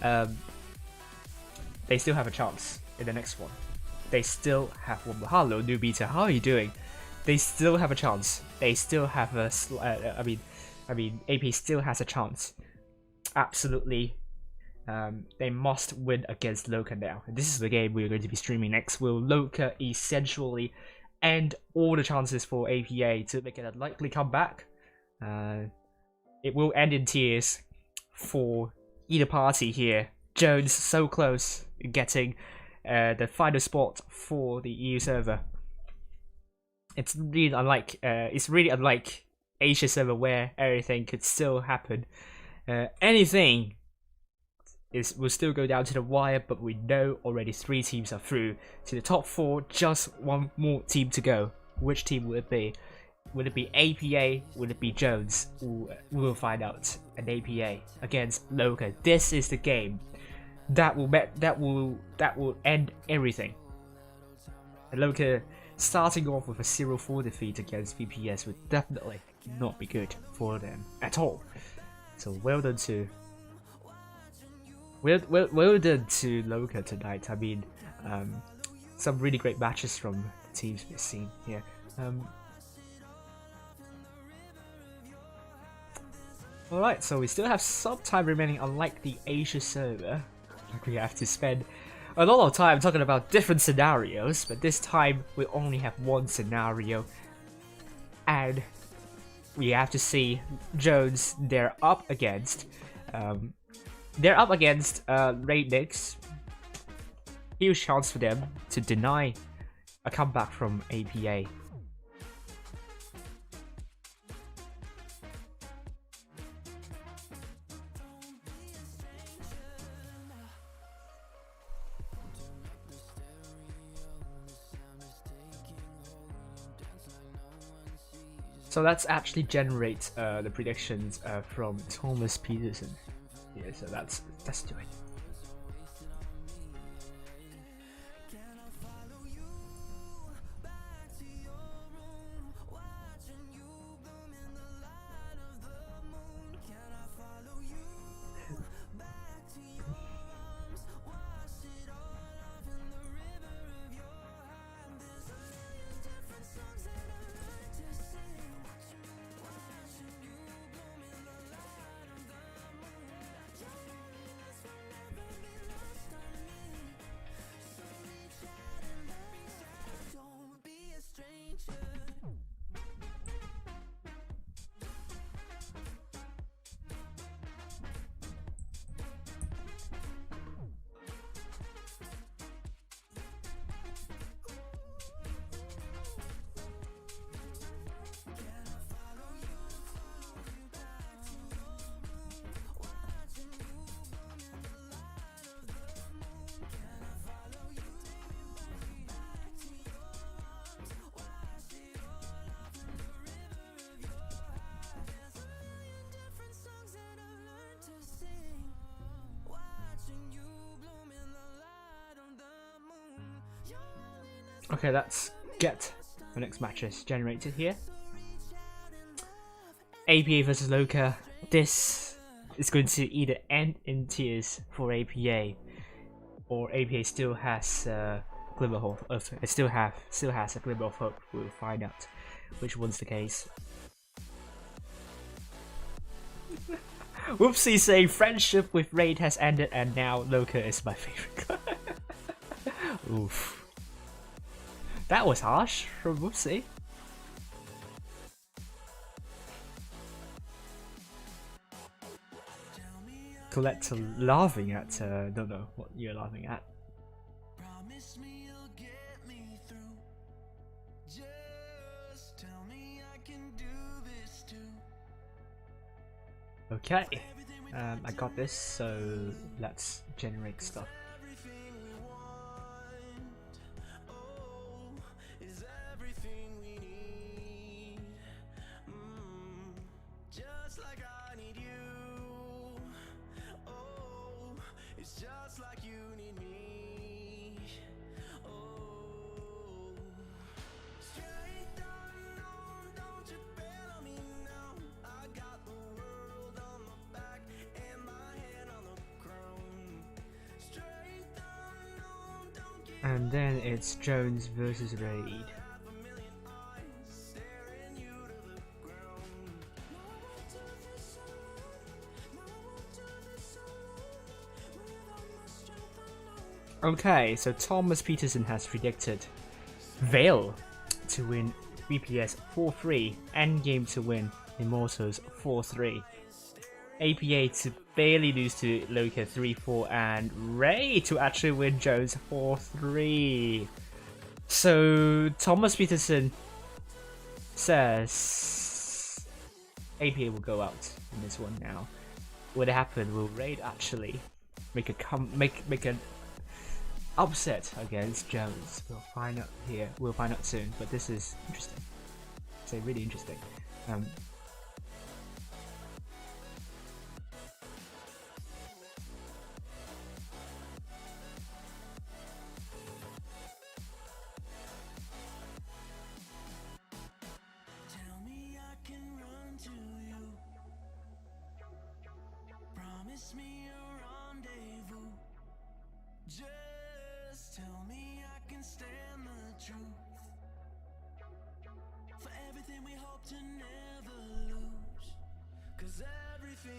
they still have a chance in the next one. They still have one more. Hello, Nubita, how are you doing? They still have a chance. They still have a. I mean, AP still has a chance. Absolutely. They must win against LOCA now. And this is the game we're going to be streaming next. Will LOCA essentially end all the chances for APA to make an unlikely comeback? It will end in tears for either party here. Jones so close in getting the final spot for the EU server. It's really unlike Asia server where everything could still happen. Anything will still go down to the wire, but we know already 3 teams are through to the top 4. Just one more team to go. Which team will it be? Will it be APA? Will it be Jones? We'll find out. An APA against LOCA. This is the game that will end everything. And LOCA starting off with a 0-4 defeat against VPS would definitely not be good for them at all. So well done to LOCA tonight. I mean, some really great matches from the teams we've seen here. Alright, so we still have some time remaining, unlike the Asia server. Like we have to spend a lot of time talking about different scenarios, but this time we only have one scenario. And we have to see Jones, they're up against Raid Knicks. Huge chance for them to deny a comeback from APA. So let's actually generate the predictions from Thomas Peterson. Yeah, so let's do it. Okay, let's get the next matches generated here. APA versus LOCA. This is going to either end in tears for APA, or APA still has a glimmer of hope. It still has a glimmer of hope. We'll find out which one's the case. Whoopsie saying friendship with Raid has ended and now LOCA is my favorite. Oof. That was harsh from Whoopsie. Colette laughing at don't know what you're laughing at. Promise me you'll get me through. Just tell me I can do this too. Okay, I got this, so let's generate stuff. Everything we want, oh, is everything we need. Just like I need you. Oh, it's just like you need me. Oh, straight unknown, don't you bail on me now. I got the world on my back and my head on the crown. Straight unknown, don't give And then it's Jones versus Raid. a million eyes staring you to the ground. Okay, so Thomas Peterson has predicted Veil to win VPS 4-3, Endgame to win Immortals 4-3, APA to barely lose to LOCA 3-4, and Ray to actually win Jones 4-3. So Thomas Peterson says APA will go out in this one now. What happened? Will Raid actually make an upset against Jones? We'll find out here. We'll find out soon. But this is interesting. It's really interesting. Tell me I can run to you. Promise me a rendezvous. Just tell me I can stand the truth. For everything we hope to never lose. 'Cause everything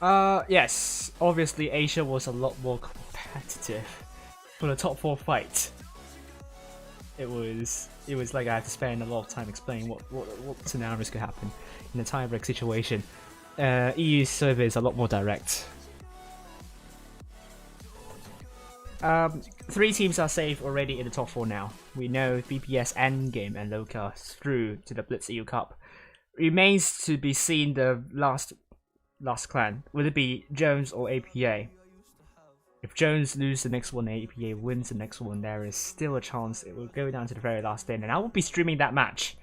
Yes. Obviously, Asia was a lot more competitive for the top 4 fight. It was like I had to spend a lot of time explaining what scenarios could happen in a tiebreak situation. EU's server is a lot more direct. 3 teams are safe already in the top 4 now. We know BPS Endgame and LOCA through to the Blitz EU Cup. Remains to be seen the last clan. Will it be Jones or APA? If Jones loses the next one and APA wins the next one, there is still a chance it will go down to the very last day, and I will be streaming that match.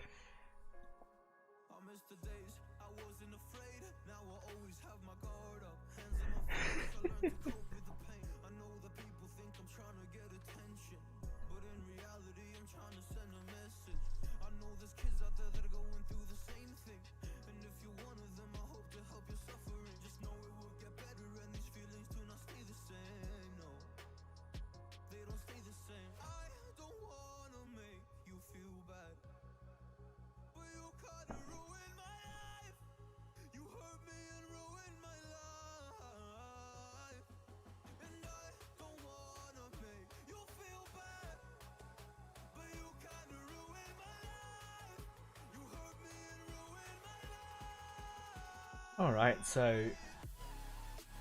Alright, so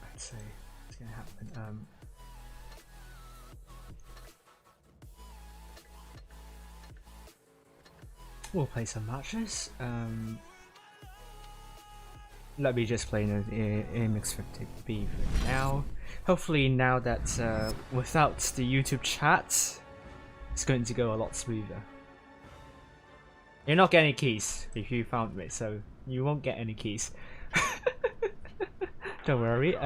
let's see what's gonna happen. We'll play some matches. Let me just play an MX50B for now. Hopefully now that without the YouTube chat, it's going to go a lot smoother. You're not getting keys if you found me, so you won't get any keys. Don't worry.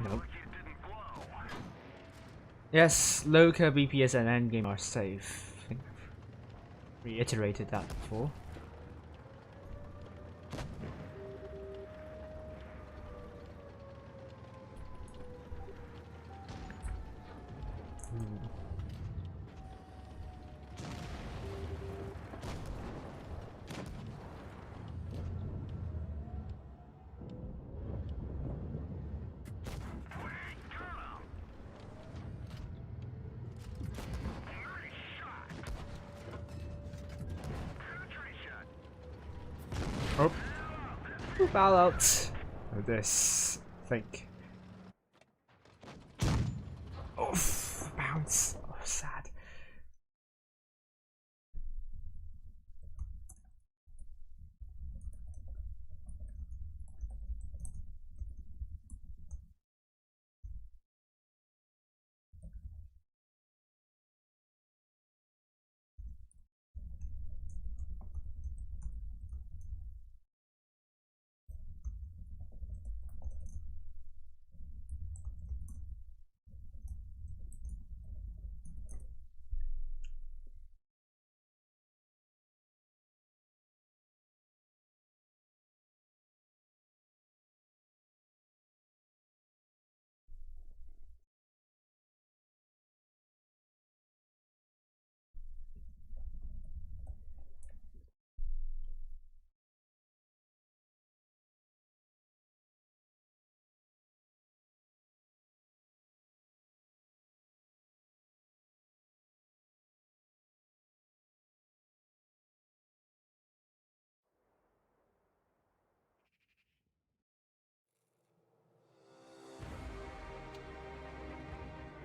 Nope. Yes, LOCA, BPS, and Endgame are safe. I think I've reiterated that before. Oh, foul out of this, I think. Oh, bounce. Oh, sad.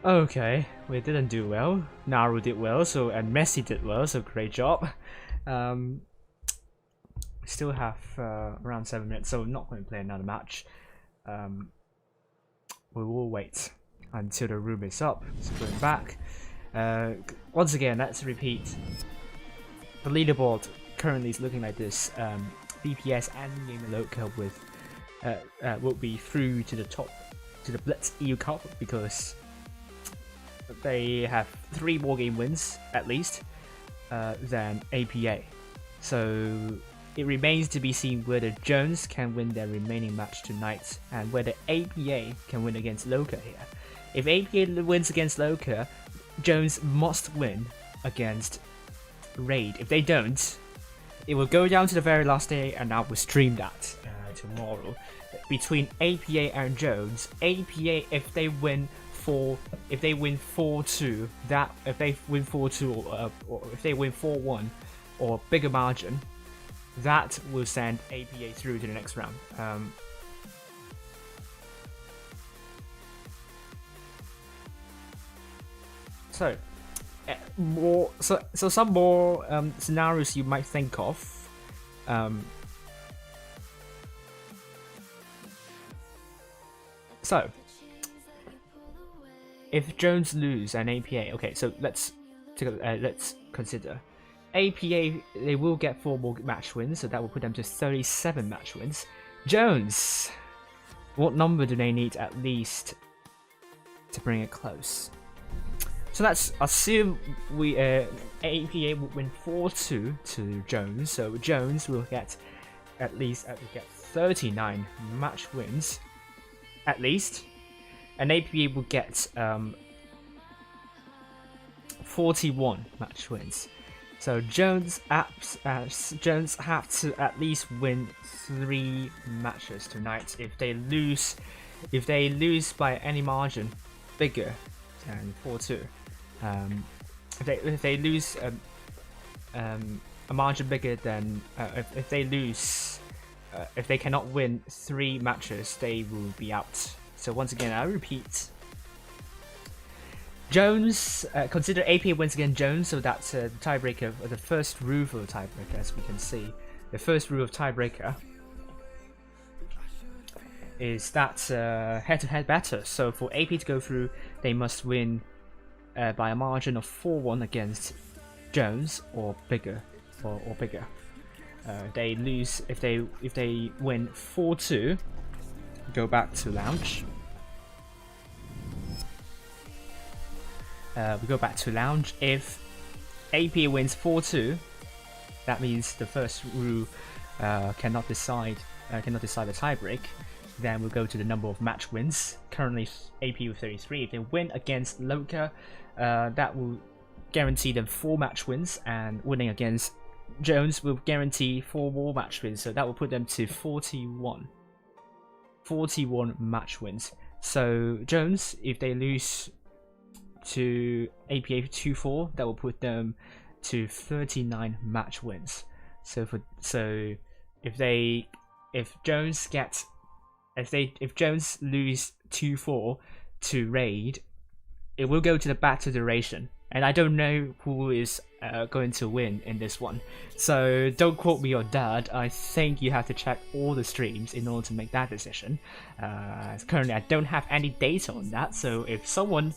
Okay, we didn't do well. Naru did well, so and Messi did well, so great job. Still have around 7 minutes, so we're not going to play another match. We will wait until the room is up. So going back. Once again, let's repeat. The leaderboard currently is looking like this. BPS and Game LOCA with will be through to the top, to the Blitz EU Cup, because they have 3 more game wins at least than APA. So it remains to be seen whether Jones can win their remaining match tonight and whether APA can win against LOCA here. If APA wins against LOCA, Jones must win against Raid. If they don't, it will go down to the very last day, and I will stream that tomorrow between APA and Jones. APA, if they win 4-2, that if they win 4-2 or if they win 4-1 or bigger margin, that will send APA through to the next round. So some more scenarios you might think of. So if Jones lose and APA, okay, so let's consider APA. They will get 4 more match wins, so that will put them to 37 match wins. Jones, what number do they need at least to bring it close? So let's assume we APA will win 4-2 to Jones, so Jones will get at least 39 match wins at least, and APA will get 41 match wins. So Jones have to at least win 3 matches tonight. If they lose by any margin bigger than 4-2, if they lose a margin bigger than if they cannot win 3 matches, they will be out. So once again, I repeat. Jones, consider APA wins against Jones, so that's the tiebreaker, the first rule of tiebreaker, as we can see. The first rule of tiebreaker is that head-to-head battle. So for AP to go through, they must win by a margin of 4-1 against Jones or bigger, or bigger. They lose if they win 4-2. Go back to lounge. We go back to lounge. If AP wins 4-2, that means the first rule cannot decide the tiebreak. Then we'll go to the number of match wins. Currently AP with 33. If they win against LOCA, that will guarantee them 4 match wins, and winning against Jones will guarantee 4 more match wins. So that will put them to 41 match wins. So Jones, if they lose to APA 2-4, that will put them to 39 match wins. So if Jones lose 2-4 to Raid, it will go to the battle duration, and I don't know who is going to win in this one. So don't quote me on that. I think you have to check all the streams in order to make that decision. Currently, I don't have any data on that. So if someone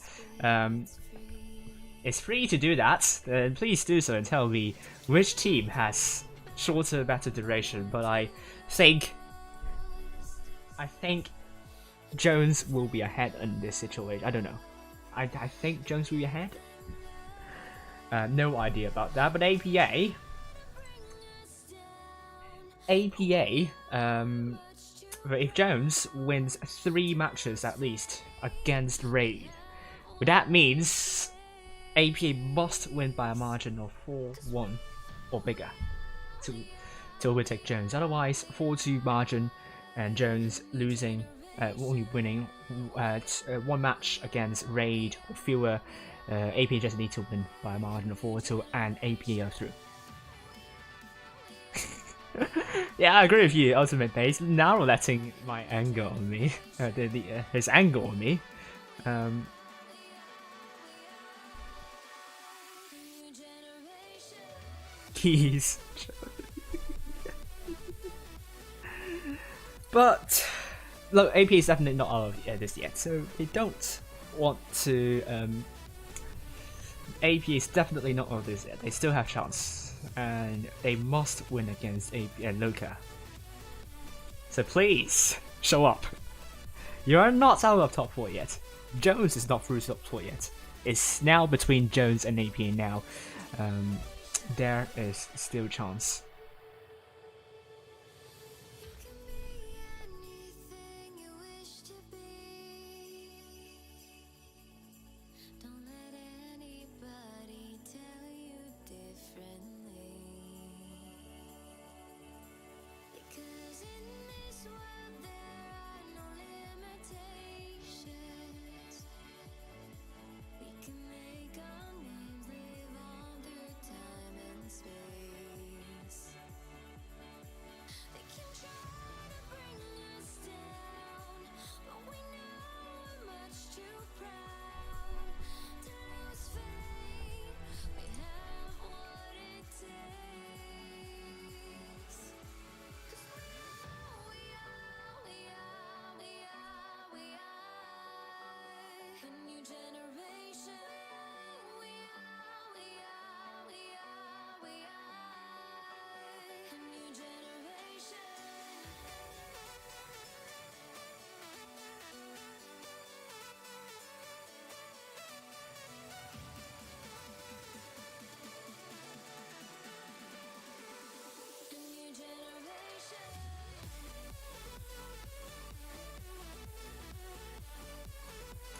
is free to do that, then please do so and tell me which team has shorter battle duration. But I think Jones will be ahead in this situation. I don't know. I think Jones will be ahead. No idea about that. But APA, if Jones wins 3 matches at least against Raid, that means APA must win by a margin of 4-1 or bigger to overtake Jones. Otherwise, 4-2 margin and Jones losing, only winning 1 match against Raid or fewer. APA just need to win by a margin of 4-2 and APA are through. Yeah, I agree with you, Ultimate Base. Now letting my anger on me, his anger on me. Keys. But look, AP is definitely not out of this yet, so they don't want to. AP is definitely not out of this yet. They still have chance, and they must win against AP and LOCA. So please show up. You are not out of top 4 yet. Jones is not through top 4 yet. It's now between Jones and APA now. There is still a chance.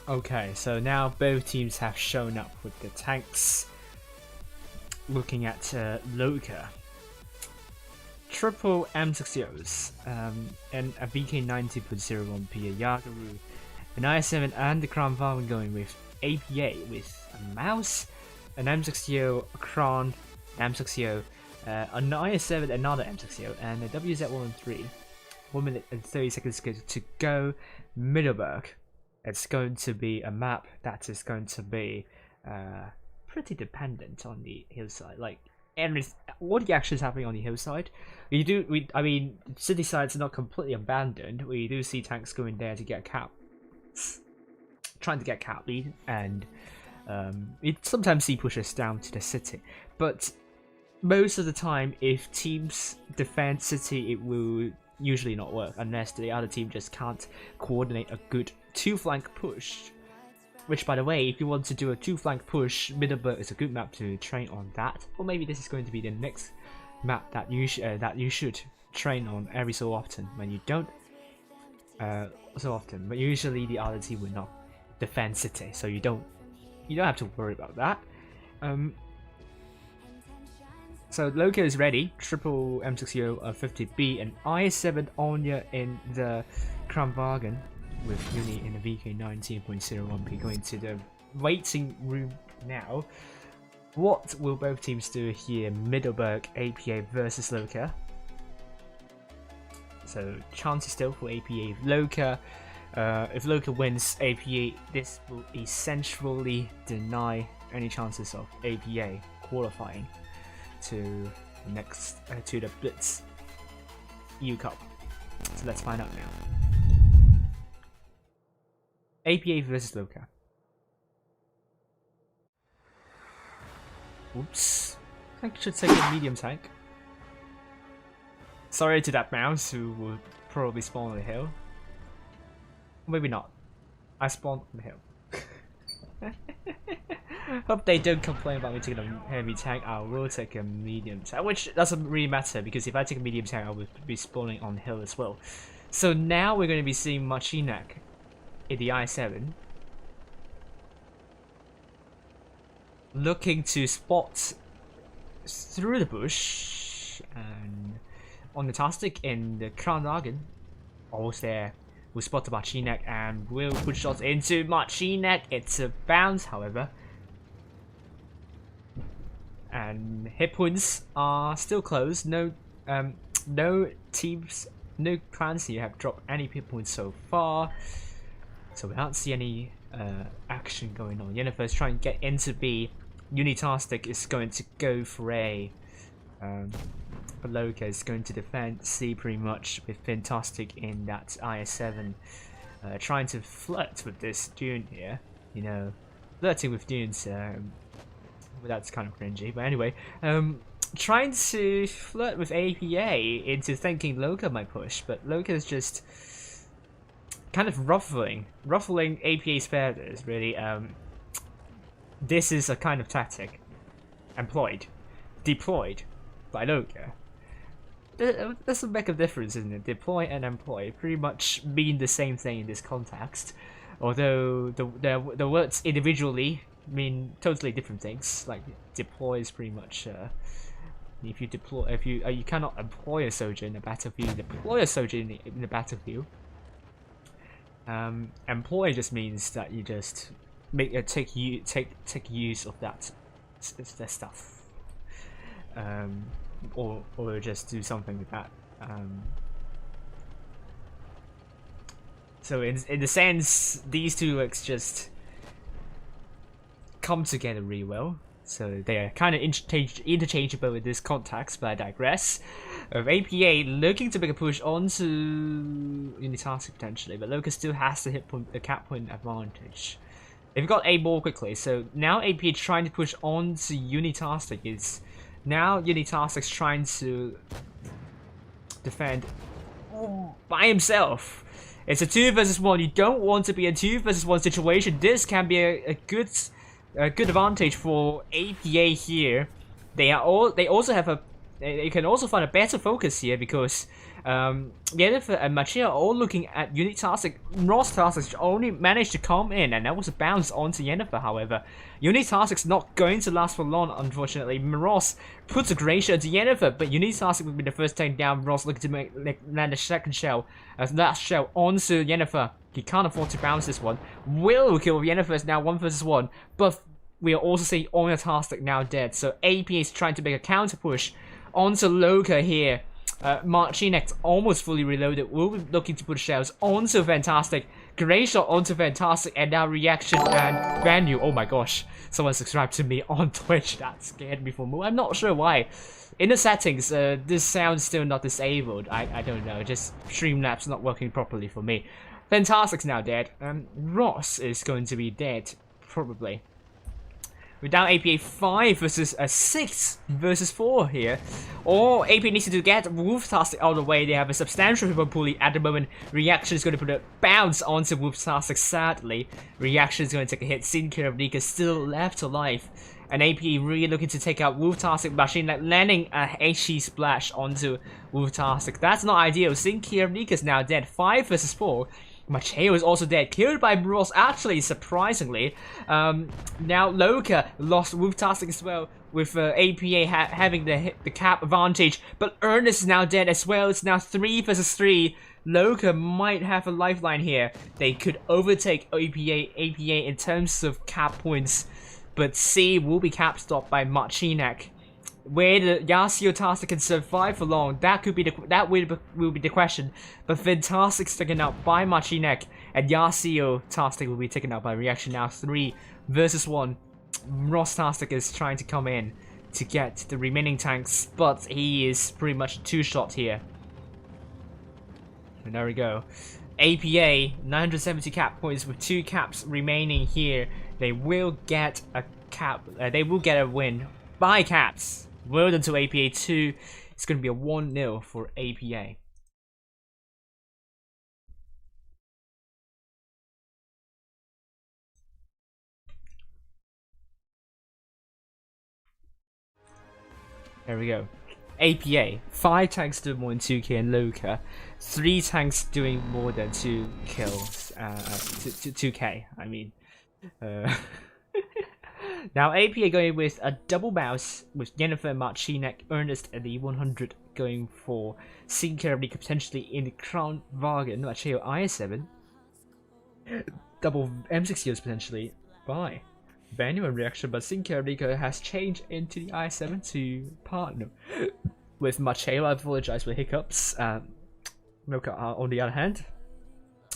Okay, so now both teams have shown up with the tanks. Looking at LOCA. Triple M60s, and a VK90.01P, a Yagaru, an IS-7 and the Crown Varman going with APA with a Mouse, an M60, a Kron, an M60, an IS-7, another M60, and a WZ113. 1 minute and 30 seconds to go. Middleburg. It's going to be a map that is going to be pretty dependent on the hillside. Like, what the action is happening on the hillside. I mean, city side's not completely abandoned. We do see tanks going there to get cap, trying to get cap lead, and we sometimes see pushes down to the city. But most of the time, if teams defend city, it will usually not work unless the other team just can't coordinate a good 2-flank push. Which, by the way, if you want to do a 2-flank push, Middleburg is a good map to train on that. Or maybe this is going to be the next map that you should train on every so often. When you don't so often, but usually the other team will not defend city, so you don't have to worry about that. So LOCA is ready. Triple M60 50B and I7 Onya in the Crown Bargain, with Uni in the VK19.01P going to the waiting room now. What will both teams do here? Middleburg APA versus LOCA. So chances still for APA. LOCA, if LOCA wins APA, this will essentially deny any chances of APA qualifying to the next to the Blitz U Cup. So let's find out now. APA versus LOCA. Oops. I think I should take a medium tank. Sorry to that mouse who would probably spawn on the hill. Maybe not. I spawned on the hill. Hope they don't complain about me taking a heavy tank. I will take a medium tank, which doesn't really matter because if I take a medium tank, I will be spawning on the hill as well. So now we're going to be seeing Machinek in the I7 looking to spot through the bush, and on the Tastic in the Crown Dragon almost there. We spot the Machinek and will put shots into Machinek. It's a bounce, however, and hit points are still close. No teams, no clans here have dropped any hit points so far. So we don't see any action going on. Yennefer is trying to get into B. Unitastic is going to go for A. But LOCA is going to defend C pretty much with Fantastic in that IS7. Trying to flirt with this Dune here. You know, flirting with Dunes. Well, that's kind of cringy. But anyway, trying to flirt with APA into thinking LOCA might push. But LOCA is just kind of ruffling APA's feathers, really. This is a kind of tactic deployed by LOCA. This will make a difference, isn't it? Deploy and employ pretty much mean the same thing in this context, although the words individually mean totally different things. Like deploy is pretty much if you cannot employ a soldier in a battlefield, deploy a soldier in the battlefield. Employ just means that you just take use of that stuff, or just do something with that. So in the sense, these two works just come together really well. So they are kind of interchangeable in this context, but I digress. APA looking to make a push onto Unitastic potentially, but LOCA still has to hit the cap point advantage. They've got A more quickly, so now APA trying to push onto Unitastic. Now Unitastic's trying to defend by himself. It's a 2 versus 1. You don't want to be a 2 versus 1 situation. This can be a good advantage for APA here. They also have a. They can also find a better focus here because Yennefer and Machia are all looking at Unitastic. Ross only managed to come in, and that was a bounce onto Yennefer. However, Unitastic's not going to last for long, unfortunately. Ross puts a great shot to Yennefer, but Unitastic will be the first tank down. Ross looking to land a second shell, that shell onto Yennefer. He can't afford to bounce this one. Will kill Yennefer is now 1 versus 1, but we are also seeing Unitastic now dead. So AP is trying to make a counter push onto LOCA here. Marcinek almost fully reloaded. Will be looking to put shells onto Fantastic. Great shot onto Fantastic, and now reaction and Venue. Oh my gosh, someone subscribed to me on Twitch. That scared me for more. I'm not sure why. In the settings, this sound's still not disabled. I don't know. Just Streamlabs not working properly for me. Fantastic's now dead. Ross is going to be dead probably. Without APA 5 versus a 6 versus 4 here. All APA needs to do get WoTB out of the way. They have a substantial hero pulley at the moment. Reaction is going to put a bounce onto WoTB, sadly. Reaction is going to take a hit. Sinclair of Nika still left alive. And AP really looking to take out WoTB machine, like landing a HE splash onto WoTB. That's not ideal. Sinclair of Nika is now dead. 5 versus 4. Macheo is also dead, killed by Ross, actually, surprisingly. Now LOCA lost WoTB as well, with APA having the cap advantage, but Ernest is now dead as well. It's now 3 versus 3. LOCA might have a lifeline here. They could overtake APA in terms of cap points, but C will be cap stopped by Marcinek. Where the Yasuo Tastic can survive for long, that will be the question. But Fantastic's taken out by Marcinek, and Yasuo Tastic will be taken out by Reaction. Now 3 versus 1. Ross Tastic is trying to come in to get the remaining tanks, but he is pretty much 2-shot here. And there we go. APA 970 cap points with 2 caps remaining here. They will get a cap. They will get a win by caps. Well done to APA 2. It's going to be a 1-0 for APA. There we go. APA, 5 tanks doing more than 2k and LOCA, 3 tanks doing more than 2 kills. 2k, I mean. Now APA going with a double mouse with Yennefer, Marcinek, Ernest, and the 100 going for Sinclair potentially in the Crown Wagen, Macheo IS7. Double M60s potentially by Venue and Reaction, but Sinclair has changed into the IS7 to partner with Macheo. I apologize for hiccups. Milka, on the other hand,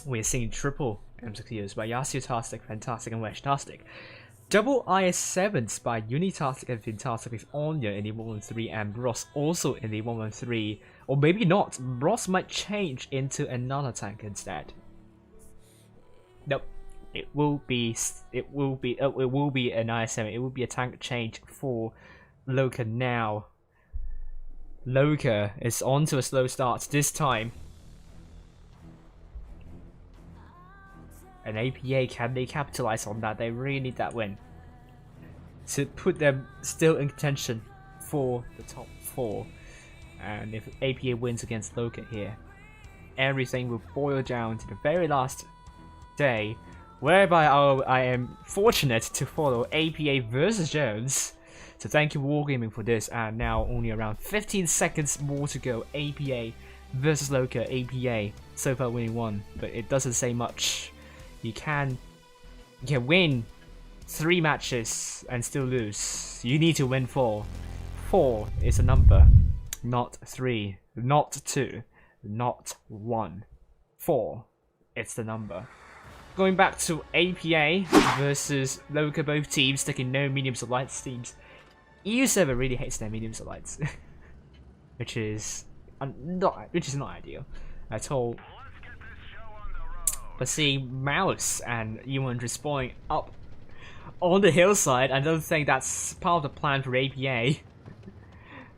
we're seeing triple M60s by Yasuo Tastic, Fantastic, and Wedge Tastic. Double IS7s by Unitastic and Fantastic with Anya in the 113 and Ross also in the 113. Or maybe not, Ross might change into another tank instead. Nope. It will be an IS7. It will be a tank change for LOCA now. LOCA is on to a slow start this time. And APA, can they capitalize on that? They really need that win to put them still in contention for the top 4. And if APA wins against LOCA here, everything will boil down to the very last day, whereby I am fortunate to follow APA versus Jones. So thank you Wargaming for this, and now only around 15 seconds more to go. APA versus LOCA. APA so far winning 1, but it doesn't say much. You can win 3 matches and still lose. You need to win 4. 4 is a number, not 3, not 2, not 1. 4, it's the number. Going back to APA versus LOCA, both teams taking no mediums or lights teams. EU server really hates their mediums or lights, which is not ideal at all. But seeing Mouse and E100 spawning up on the hillside, I don't think that's part of the plan for APA.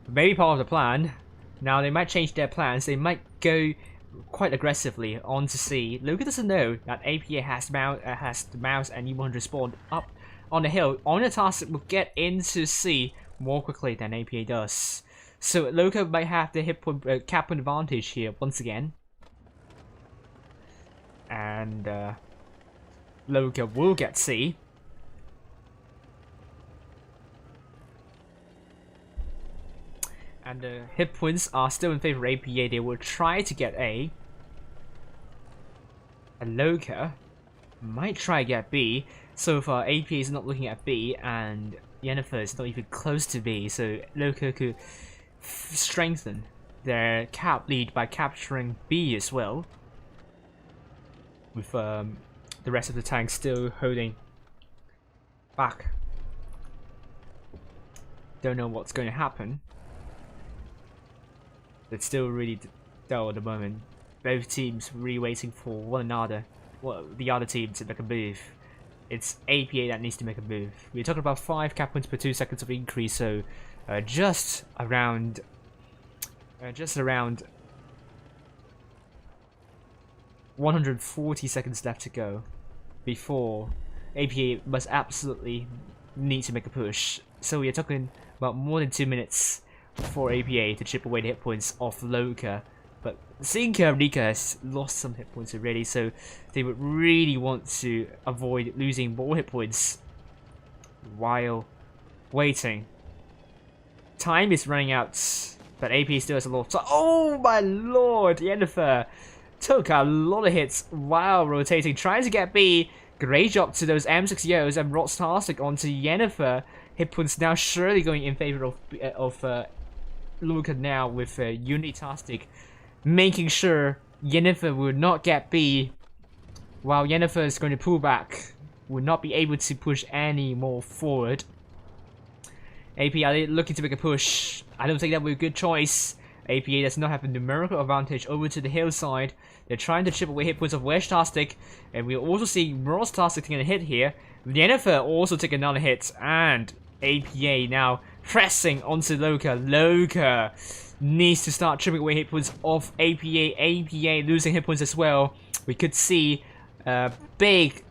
Maybe part of the plan. Now they might change their plans. They might go quite aggressively on to C. LOCA doesn't know that APA has the Mouse and E100 spawned up on the hill. Unitastic will get into C more quickly than APA does. So LOCA might have the hit point, cap point advantage here once again. And LOCA will get C. And the hit points are still in favor of APA. They will try to get A. And LOCA might try to get B. So far, APA is not looking at B, and Yennefer is not even close to B. So LOCA could strengthen their cap lead by capturing B as well. With the rest of the tanks still holding back. Don't know what's going to happen. It's still really dull at the moment. Both teams really waiting for one another, well, the other team to make a move. It's APA that needs to make a move. We're talking about 5 cap points per 2 seconds of increase, so just around 140 seconds left to go before APA must absolutely need to make a push. So we are talking about more than 2 minutes for APA to chip away the hit points of LOCA. But seeing Rika has lost some hit points already, so they would really want to avoid losing more hit points while waiting. Time is running out, but AP still has a lot of time. Oh my lord, Yennefer took a lot of hits while rotating, trying to get B. Great job to those M6Os and Rotstastic onto Yennefer. Hit points now surely going in favor of LOCA now, with Unitastic making sure Yennefer will not get B, while Yennefer is going to pull back, will not be able to push any more forward. AP are looking to make a push. I don't think that would be a good choice. APA does not have a numerical advantage over to the hillside. They're trying to chip away hit points of Wedge-tastic, and we're also seeing Ross-tastic taking a hit here. Yennefer also taking another hit, and APA now pressing onto LOCA. LOCA needs to start chipping away hit points of APA. APA losing hit points as well. We could see big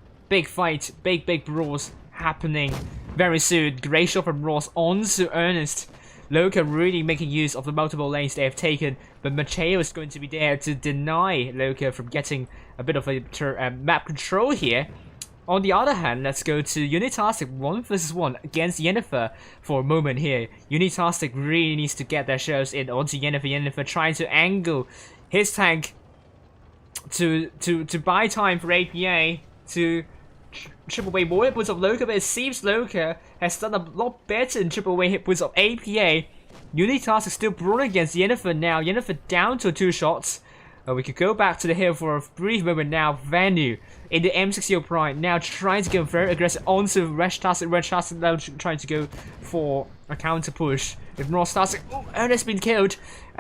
fight, big brawls happening very soon. Great shot from Ross onto Ernest. LOCA really making use of the multiple lanes they have taken, but Matteo is going to be there to deny LOCA from getting a bit of a map control here. On the other hand, let's go to Unitastic 1 vs 1 against Yennefer for a moment here. Unitastic really needs to get their shows in onto Yennefer. Yennefer trying to angle his tank to buy time for APA to chip away more hit points of LOCA, but it seems LOCA has done a lot better in chip away hit points of APA. Unitastic still brawling against Yennefer now. Yennefer down to 2 shots, We could go back to the hill for a brief moment now. Vanu in the M60 Prime now trying to go very aggressive onto Red Tastic. Red Tastic now trying to go for a counter push. If Ross Tastic, oh, Ernest been killed.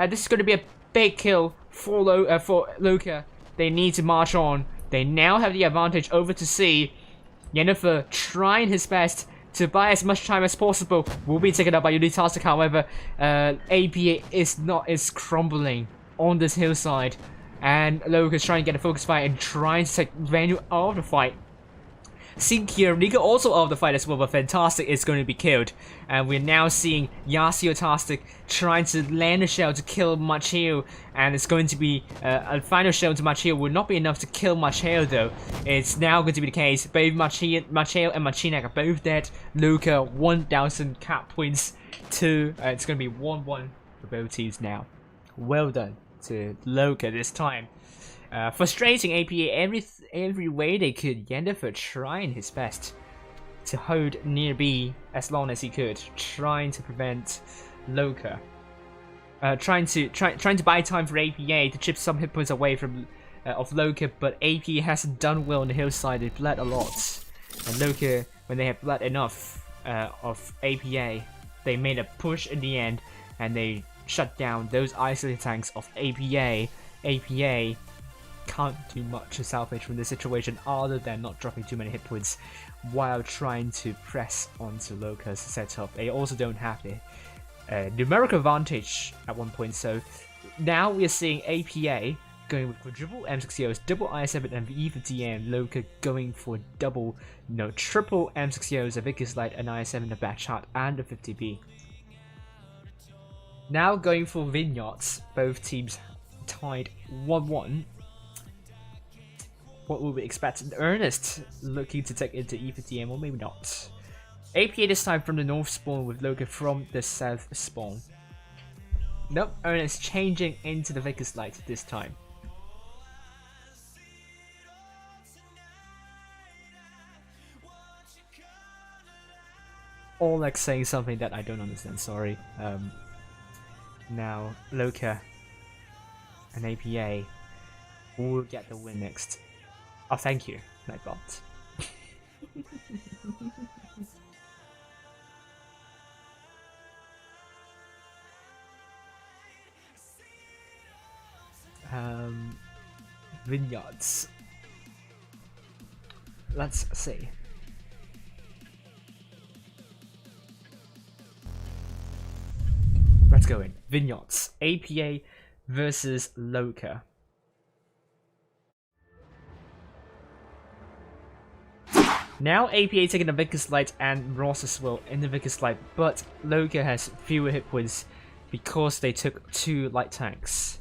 This is going to be a big kill for LOCA. They need to march on. They now have the advantage over to C. Yennefer trying his best to buy as much time as possible. Will be taken up by Unitastic, however. APA is crumbling on this hillside. And LOCA is trying to get a focus fight and trying to take Vanu out of the fight. Sinkia Nika also out of the fight as well, but Fantastic is going to be killed. And we're now seeing Yasuo Tastic trying to land a shell to kill Machio. And it's going to be a final shell to Machio will not be enough to kill Machio though. It's now going to be the case. Both Machio and Machinak are both dead. LOCA 1000 cap points to it's going to be 1-1 for both teams now. Well done to LOCA this time. Frustrating APA every way they could. Yennefer trying his best to hold near B as long as he could, trying to prevent LOCA. Trying to buy time for APA to chip some hit points away from of LOCA, but APA hasn't done well on the hillside. They bled a lot, and LOCA, when they have bled enough of APA, they made a push in the end, and they shut down those isolated tanks of APA. APA can't do much to salvage from this situation other than not dropping too many hit points while trying to press onto LOCA's setup. They also don't have the numerical advantage at one point, so now we're seeing APA going with quadruple M60Os, double I7 and E50M, LOCA going for double, triple M60Os, a Vickers Light, an I7, a Bad Shot, and a 50B. Now going for Vineyards, both teams tied 1-1. What will we expect? Ernest looking to take into E50M, or maybe not. APA this time from the north spawn with LOCA from the south spawn. Nope, Ernest changing into the Vickers Light this time. Oleg saying something that I don't understand, sorry. Now, LOCA and APA will get the win next. Oh, thank you, Nightbot. Vineyards. Let's see. Let's go in. Vineyards. APA versus LOCA. Now APA taking the Vickers Light and Ross as well in the Vickers Light, but LOCA has fewer hit points because they took 2 light tanks.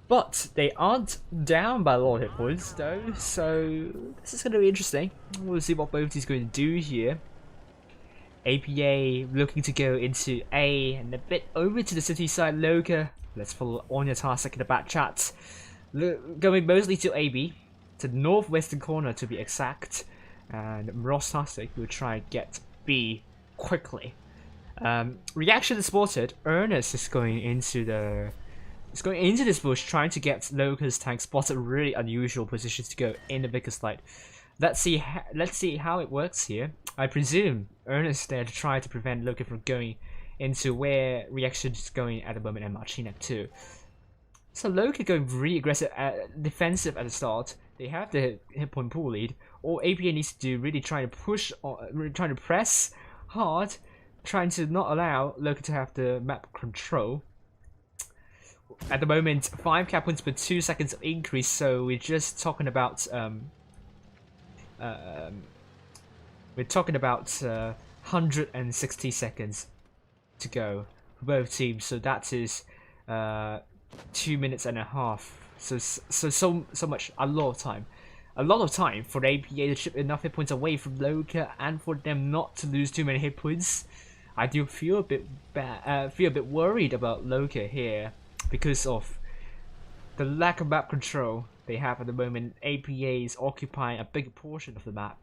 But they aren't down by a lot of hit points though, so this is going to be interesting. We'll see what both teams are going to do here. APA looking to go into A and a bit over to the city side. LOCA, let's follow on your task in the back chat. Going mostly to AB, to the northwestern corner to be exact, and Ross Tastic will try and get B quickly. Reaction is spotted. Ernest is going into this bush, trying to get LOCA's tank spotted. Really unusual positions to go in the Vickers Light. Let's see how it works here. I presume Ernest there to try to prevent LOCA from going into where Reaction is going at the moment, and Machinak too. So LOCA going really aggressive, defensive at the start. They have the hit point pool lead. All APA needs to do really trying to push, really trying to press hard, trying to not allow LOCA to have the map control. At the moment, 5 cap points per 2 seconds of increase. So we're just talking about 160 seconds to go for both teams. So that is 2 minutes and a half. So much, a lot of time for APA to chip enough hit points away from LOCA and for them not to lose too many hit points. I do feel a bit worried about LOCA here because of the lack of map control they have at the moment. APA is occupying a bigger portion of the map,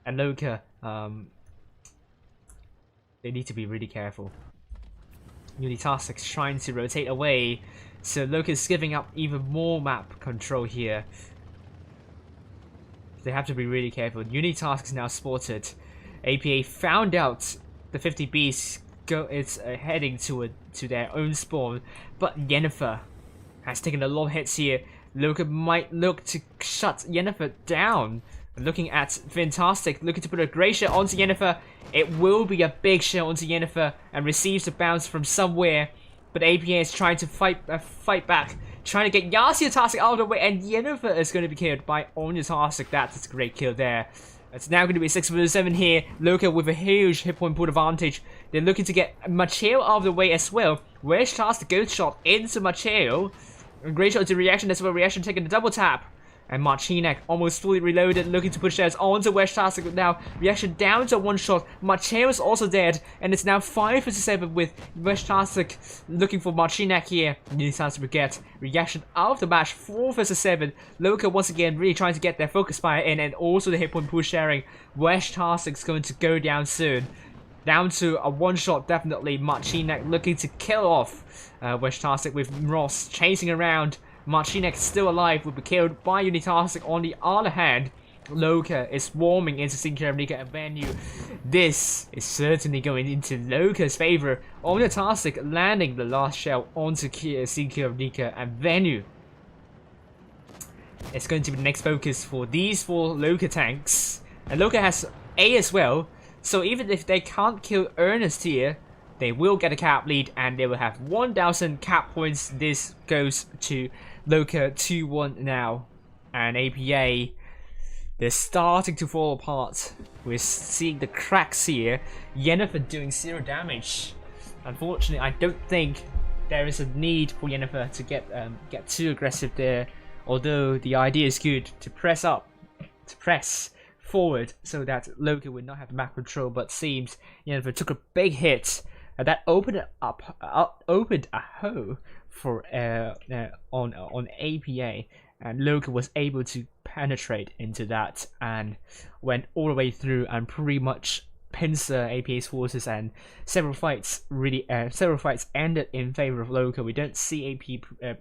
and LOCA, they need to be really careful. Unitask's trying to rotate away, so LOCA is giving up even more map control here. They have to be really careful. Unitask is now spotted. APA found out the 50Bs is heading to their own spawn, but Yennefer has taken a lot of hits here. LOCA might look to shut Yennefer down. Looking at Fantastic, looking to put a great shot onto Yennefer. It will be a big shot onto Yennefer and receives a bounce from somewhere. But APA is trying to fight back, trying to get Yasuotastic out of the way, and Yennefer is going to be killed by Onyatastic. That's a great kill there. It's now going to be 6 vs 7 here. LOCA with a huge hit point pool advantage. They're looking to get Macheo out of the way as well. Where's Tastic ghost shot into Macheo? Great shot to Reaction as well. Reaction taking the double tap. And Marcinek almost fully reloaded, looking to push theirs onto Weshtastic now. Reaction down to 1 shot. Macheo is also dead, and it's now 5 vs 7 with Weshtastic looking for Marcinek here. Unitask to get Reaction out of the match. 4 vs 7. LOCA once again really trying to get their focus fire in, and also the hit point pool sharing. Weshtastic is going to go down soon. Down to a 1 shot, definitely. Marcinek looking to kill off Weshtastic with Ross chasing around. Marcinek still alive, will be killed by Unitask. On the other hand, LOCA is swarming into Sinker of Nika and Venue. This is certainly going into LOCA's favor. Unitask landing the last shell onto Sinker of Nika and Venue. It's going to be the next focus for these 4 LOCA tanks. And LOCA has A as well, so even if they can't kill Ernest here, they will get a cap lead and they will have 1,000 cap points. This goes to LOCA 2-1 now. And APA, they're starting to fall apart. We're seeing the cracks here. Yennefer doing 0 damage. Unfortunately, I don't think there is a need for Yennefer to get too aggressive there. Although the idea is good to press forward so that LOCA would not have map control. But seems Yennefer took a big hit. That opened a hole for on APA, and LOCA was able to penetrate into that and went all the way through and pretty much pincer APA's forces, and several fights ended in favor of LOCA. We don't see AP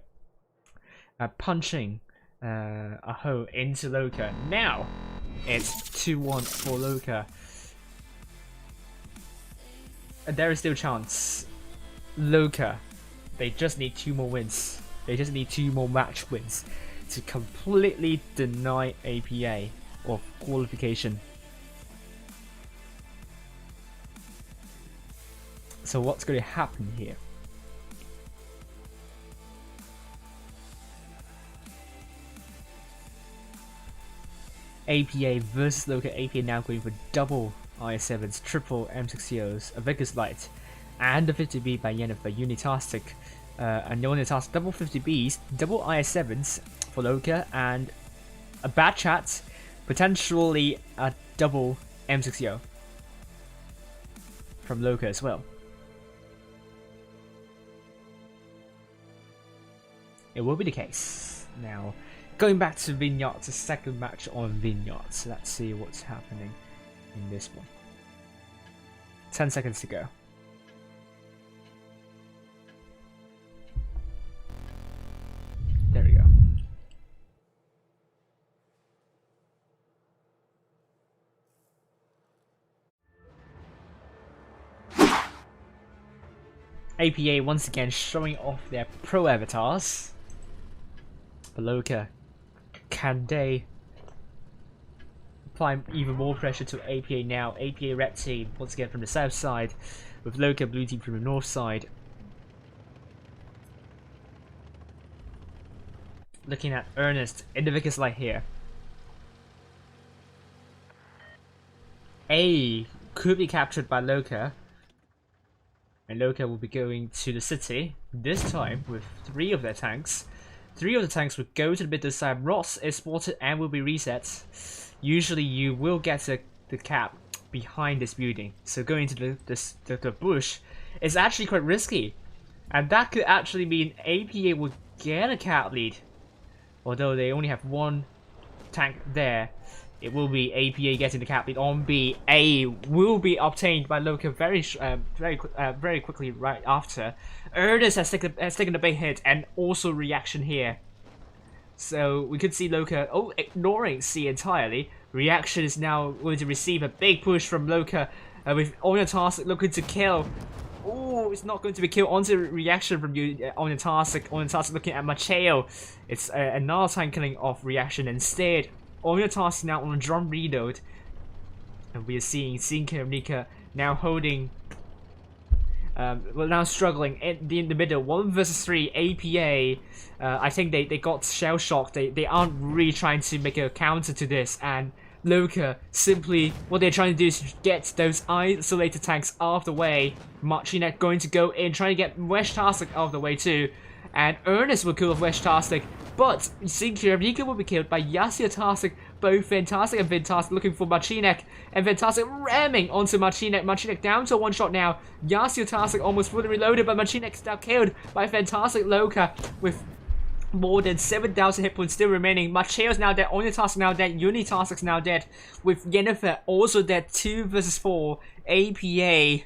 punching a hole into LOCA. Now it's 2-1 for LOCA. There is still a chance. LOCA, they just need 2 more wins. They just need 2 more match wins to completely deny APA of qualification. So what's going to happen here? APA versus LOCA. APA now going for double IS7s, triple M60Os, a Vegas Light, and the 50B by Yennefer. Unitastic, and Unitask double 50Bs, double IS7s for LOCA, and a bad chat, potentially a double M60O from LOCA as well. It will be the case. Now, going back to Vineyards, the second match on Vineyards. Let's see what's happening in this one. 10 seconds to go. There we go. APA once again showing off their pro avatars. LOCA, can they apply even more pressure to APA now? APA red team once again from the south side, with LOCA blue team from the north side. Looking at Ernest in the Vickers light here. A could be captured by LOCA, and LOCA will be going to the city this time with 3 of their tanks. 3 of the tanks will go to the middle side. Ross is spotted and will be reset. Usually you will get the cap behind this building, so going to the bush is actually quite risky, and that could actually mean APA will get a cap lead, although they only have 1 tank there. It will be APA getting the cap lead on B. A will be obtained by LOCA very quickly right after. Ernest has taken a big hit and also reaction here. So we could see LOCA ignoring C entirely. Reaction is now going to receive a big push from LOCA with Onyatastic looking to kill. Oh, it's not going to be killed onto reaction from Onyatastic. Onyatastic looking at Macheo. It's another time killing off reaction instead. Onyatastic now on a drum reload. And we are seeing Sinker and Nika now holding. Well, now struggling in the middle. 1 versus 3 APA. I think they got shell shocked. They aren't really trying to make a counter to this, and LOCA simply what they're trying to do is get those isolated tanks out of the way. Marchinek going to go in, trying to get Weshtastic out of the way too. And Ernest will kill off Weshtastic, but Sinkia Nika will be killed by Yasuotastic. Both Fantastic and Fantastic looking for Marchinek, and Fantastic ramming onto Marchinek. Marchinek down to 1 shot now. Yasuotastic almost fully reloaded, but Marchinek is now killed by Fantastic LOCA with more than 7,000 hit points still remaining. Macheo's now dead, Onyatastic now dead, Unitastic's now dead, with Yennefer also dead. 2 versus 4. APA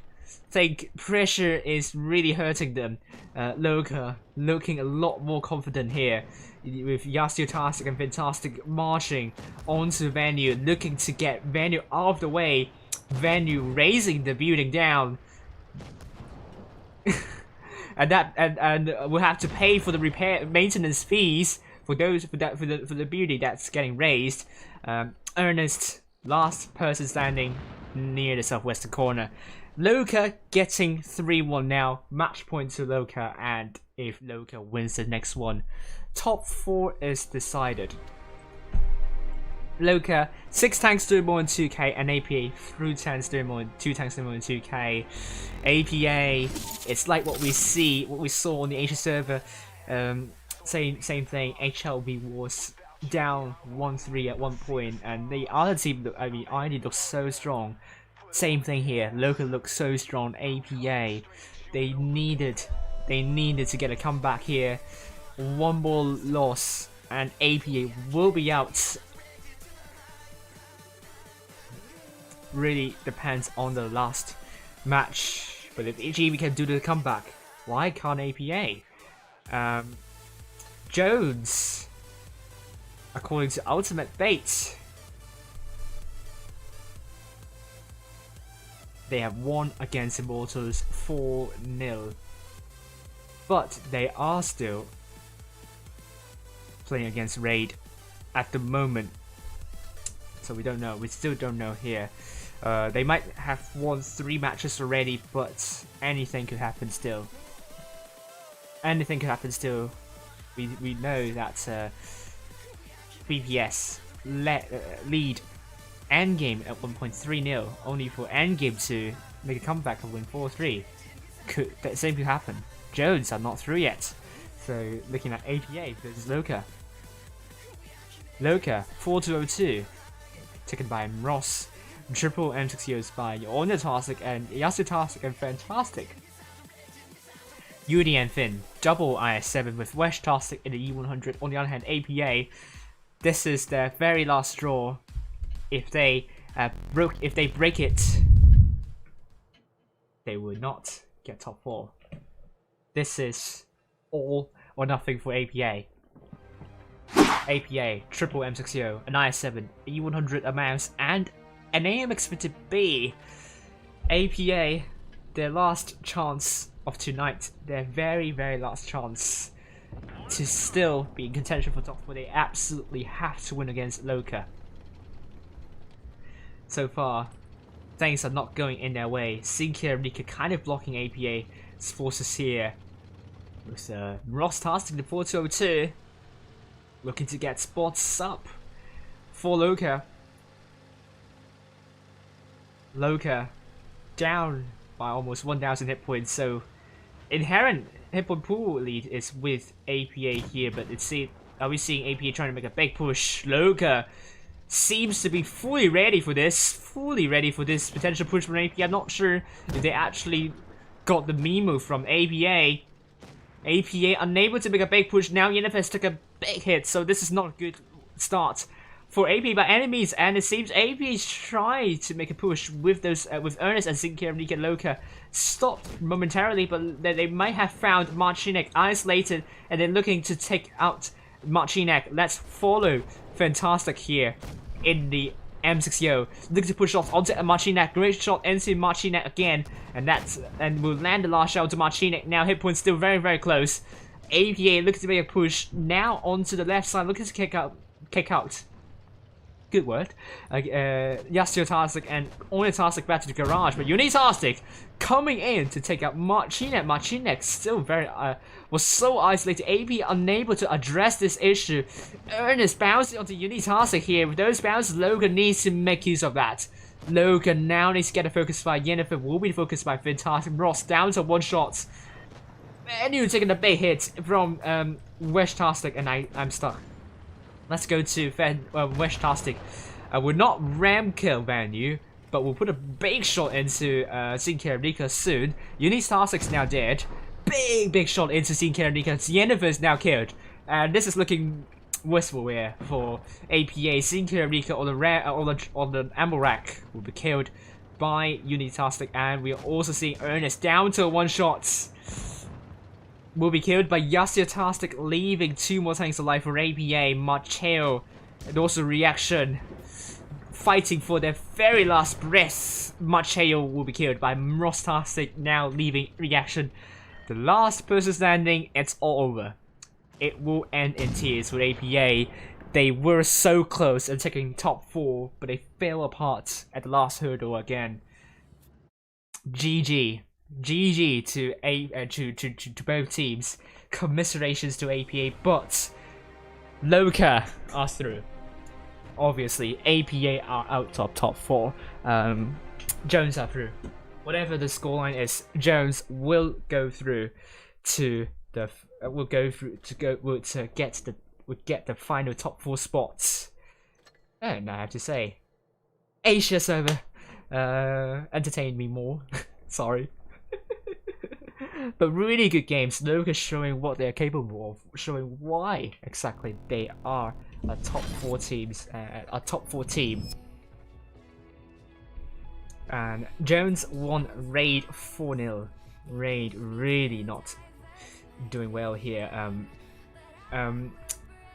think pressure is really hurting them. LOCA looking a lot more confident here, with Yasuotastic and Fantastic marching onto Venue, looking to get Venue out of the way. Venue raising the building down. and we'll have to pay for the repair maintenance fees for the building that's getting raised. Ernest, last person standing near the southwestern corner. LOCA getting 3-1 now. Match point to LOCA, and if LOCA wins the next one, top 4 is decided. LOCA 6 tanks doing more in 2k, and APA 3 tanks doing more in 2 tanks doing more in 2k. APA, it's like what we saw on the Asia server. Same thing. HLB was down 1-3 at one point, and the other team, ID looks so strong. Same thing here. LOCA looks so strong. APA, they needed to get a comeback here. 1 more loss, and APA will be out. Really depends on the last match, but if HEB can do the comeback, why can't APA? Jones, according to Ultimate Bait, they have won against Immortals 4-0, but they are still playing against Raid at the moment, so we don't know. We still don't know here. They might have won 3 matches already, but anything could happen still. Anything could happen still. We know that BPS lead Endgame at 1.30, only for Endgame to make a comeback and win 4-3. That same could happen. Jones are not through yet, so looking at APA versus LOCA. LOCA 4-2-0-2, taken by Ross. Triple M6Os by Onyatastic and Yasuotastic and Fantastic. Uni and Finn, double IS7 with Weshtastic in the E100. On the other hand, APA, this is their very last straw. If they break it, they will not get top 4. This is all or nothing for APA. APA, triple M6O, an IS7, E100, a mouse, and an AMX50B. APA, their last chance of tonight, their very last chance to still be in contention for top 4. They absolutely have to win against LOCA. So far, things are not going in their way. Sinkia and Nika kind of blocking APA's forces here. With Ross tasking the 4-2-0-2, looking to get spots up for LOCA. LOCA down by almost 1,000 hit points, so inherent hit point pool lead is with APA here, but are we seeing APA trying to make a big push? LOCA seems to be fully ready for this potential push from APA. I'm not sure if they actually got the memo from APA. APA unable to make a big push now. Yennefer took a big hit, so this is not a good start for AP by enemies, and it seems AP is trying to make a push with those with Ernest and Zinker and LOCA stopped momentarily, but they might have found Marcinek isolated, and they're looking to take out Marcinek. Let's follow Fantastic here in the M60, looking to push off onto Marcinek. Great shot into Marcinek again, and will land the last shot to Marcinek. Now hit point still very close. APA looking to make a push now onto the left side, looking to kick out. Good word. Yasuo Tastic and only Tastic back to the garage, but Unitastic coming in to take out Marcinek. Marcinek still was so isolated. AP unable to address this issue. Ernest bouncing onto Unitastic here. With those bounces, LOCA needs to make use of that. LOCA now needs to get a focus by Yennefer. Will be focused by Fantastic. Ross down to 1 shot. And you're taking a big hit from Weshtastic, and I'm stuck. Let's go to Weshtastic. We'll not ram kill Vanu, but we'll put a big shot into Zinker and Nika soon. Unitastic's now dead. Big shot into Zinker and Nika. Yennefer's now killed. And this is looking wistful here for APA. Zinker and Nika on the ammo rack will be killed by Unitastic, and we are also seeing Ernest down to 1 shot. Will be killed by Yasuo, leaving 2 more tanks alive for APA, Marcheo, and also Reaction. Fighting for their very last breaths. Marcheo will be killed by Mrostastic, now leaving Reaction. The last person standing, it's all over. It will end in tears for APA. They were so close and taking top 4, but they fell apart at the last hurdle again. GG. GG to both teams. Commiserations to APA, but LOCA are through. Obviously, APA are out top 4. Jones are through. Whatever the scoreline is, Jones will go through to the get the final top 4 spots. And I have to say, Asia server entertained me more. Sorry. But really good games. LOCA showing what they're capable of, showing why exactly they are a top 4 teams, a top 4 team. And Jones won Raid 4-0. Raid really not doing well here. I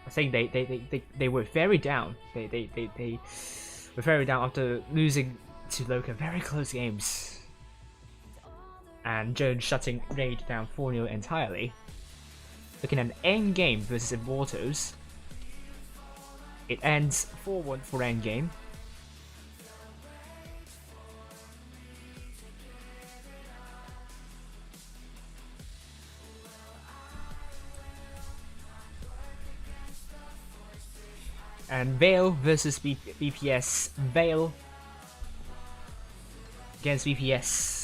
think they were very down. They were very down after losing to LOCA. Very close games. And Jones shutting Raid down 4-0 entirely. Looking at an endgame versus Immortals. It ends 4-1 for endgame. And Vale versus BPS. Vale against BPS.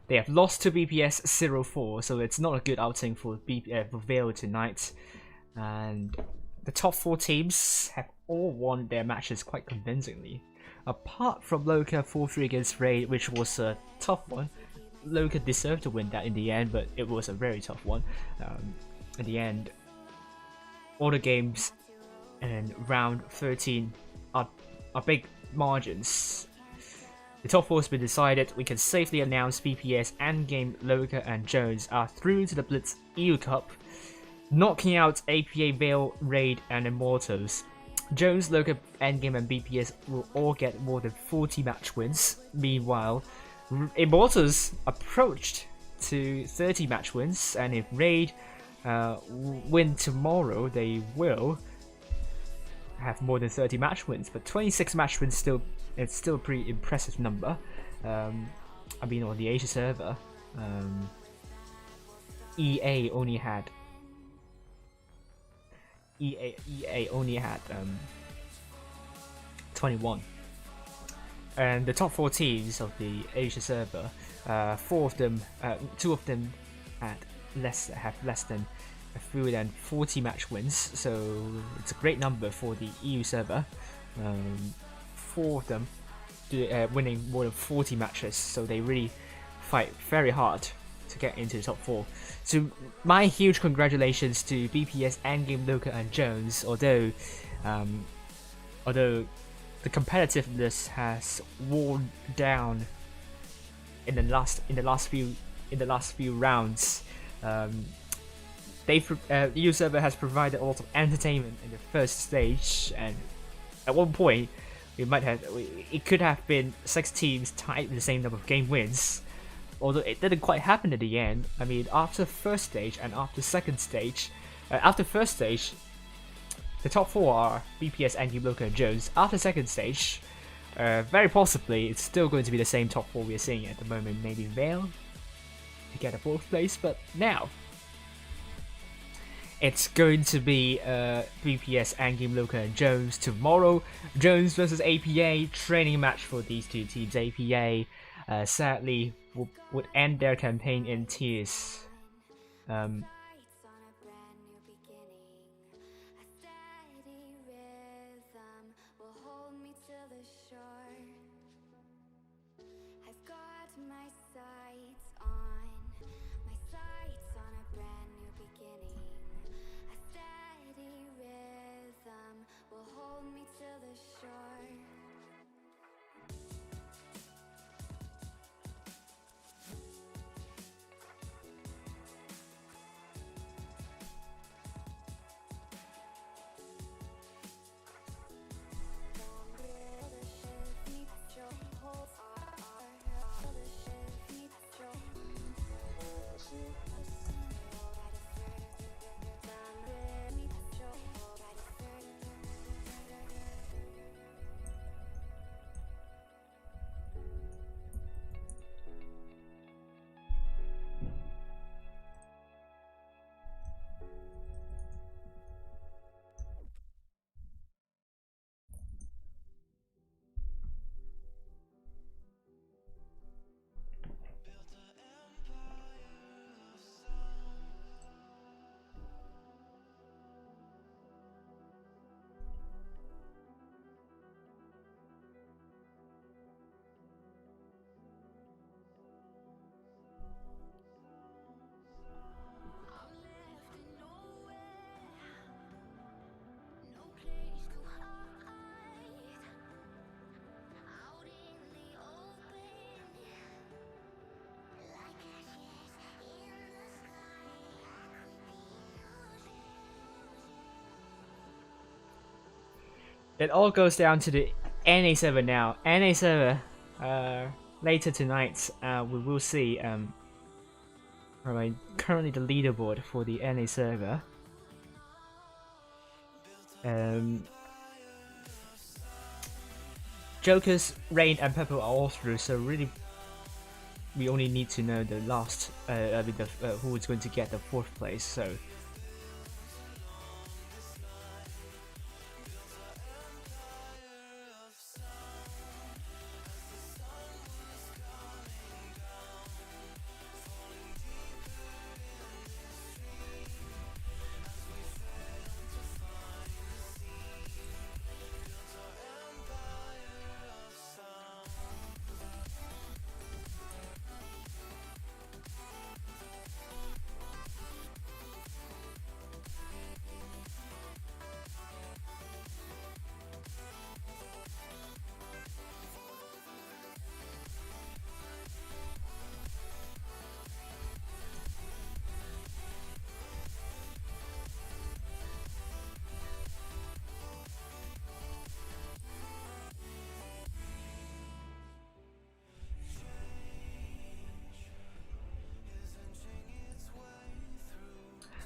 They have lost to BPS 0-4, so it's not a good outing for Vale tonight. And the top 4 teams have all won their matches quite convincingly. Apart from LOCA 4-3 against Raid, which was a tough one. LOCA deserved to win that in the end, but it was a very tough one. In the end, all the games in round 13 are big margins. The top 4 has been decided. We can safely announce BPS, Endgame, LOCA and Jones are through to the Blitz EU Cup, knocking out APA, Vale, Raid and Immortals. Jones, LOCA, Endgame and BPS will all get more than 40 match wins. Meanwhile, Immortals approached to 30 match wins, and if Raid win tomorrow, they will have more than 30 match wins. But 26 match wins it's still a pretty impressive number. I mean, on the Asia server, EA only had 21, and the top 4 teams of the Asia server, 4 of them, 2 of them have less than 40 match wins, so it's a great number for the EU server. 4 of them winning more than 40 matches, so they really fight very hard to get into the top 4. So my huge congratulations to BPS, Endgame, LOCA, and Jones. Although the competitiveness has worn down in the last few rounds. EU server has provided a lot of entertainment in the first stage, and at one point it could have been 6 teams tied with the same number of game wins. Although it didn't quite happen at the end. I mean, after first stage and after second stage, after first stage, the top 4 are BPS, Endgame, LOCA, and Jones. After second stage, very possibly it's still going to be the same top 4 we are seeing at the moment. Maybe Vale to get a 4th place, but now it's going to be BPS, Endgame, LOCA, and Jones tomorrow. Jones versus APA, training match for these 2 teams. APA sadly would end their campaign in tears. Lights on a brand new beginning. A steady rhythm will hold me to the shore. I've got my sights on a brand new beginning. A steady rhythm will hold me to the shore. It all goes down to the NA server now. NA server, later tonight, we will see. Currently the leaderboard for the NA server. Jokers, Rain, and Purple are all through, so really, we only need to know the last, who is going to get the 4th place. So.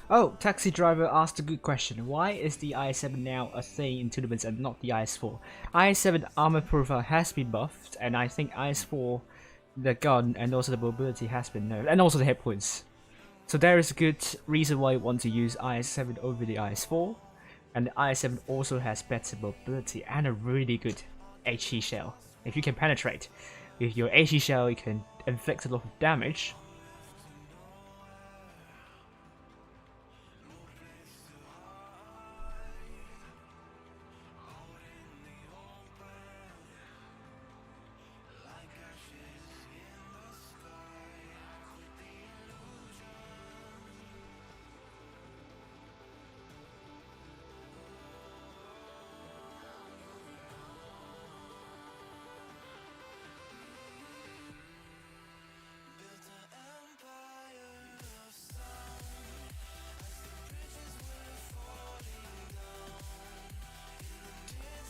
Oh, Taxi Driver asked a good question. Why is the IS-7 now a thing in tournaments and not the IS-4? IS-7 armor profile has been buffed, and I think IS-4, the gun and also the mobility has been nerfed, and also the hit points. So there is a good reason why you want to use IS-7 over the IS-4, and the IS-7 also has better mobility and a really good HE shell. If you can penetrate with your HE shell, you can inflict a lot of damage.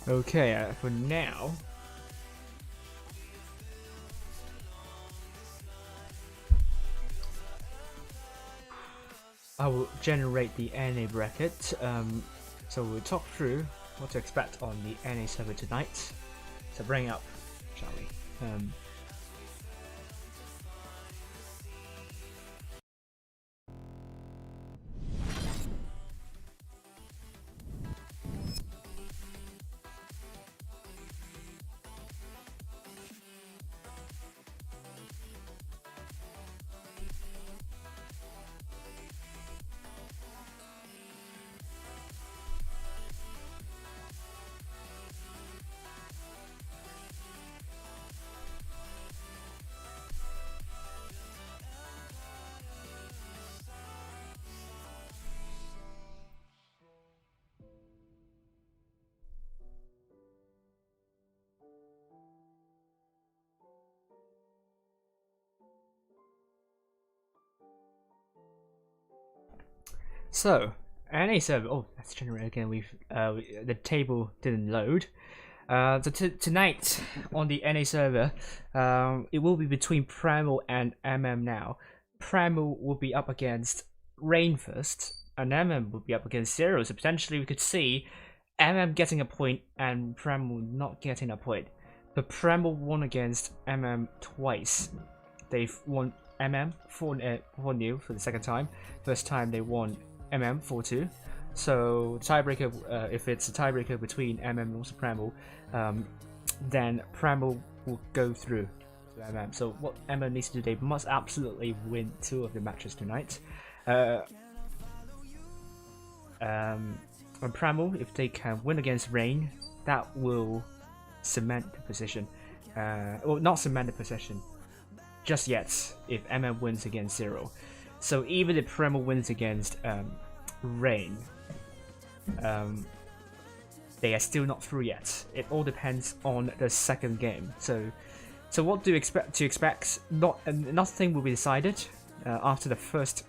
Okay, for now, I will generate the NA bracket. So we'll talk through what to expect on the NA server tonight. So bring up, shall we? So, NA server. Oh, let's generate again. The table didn't load. So tonight on the NA server, it will be between Primal and MM now. Primal will be up against Rain first, and MM will be up against Zero. So potentially we could see MM getting a point and Primal not getting a point. But Primal won against MM twice. They've won MM 4-0 for the second time. First time they won MM 4-2. So tiebreaker, if it's a tiebreaker between MM and also Primal, then Primal will go through to MM. So what MM needs to do, they must absolutely win 2 of the matches tonight. And Primal, if they can win against Rain, that will cement the position. Well, not cement the position just yet. If MM wins against Zero, so even if Primal wins against Rain, they are still not through yet. It all depends on the second game. So what do you expect? Nothing will be decided after the first,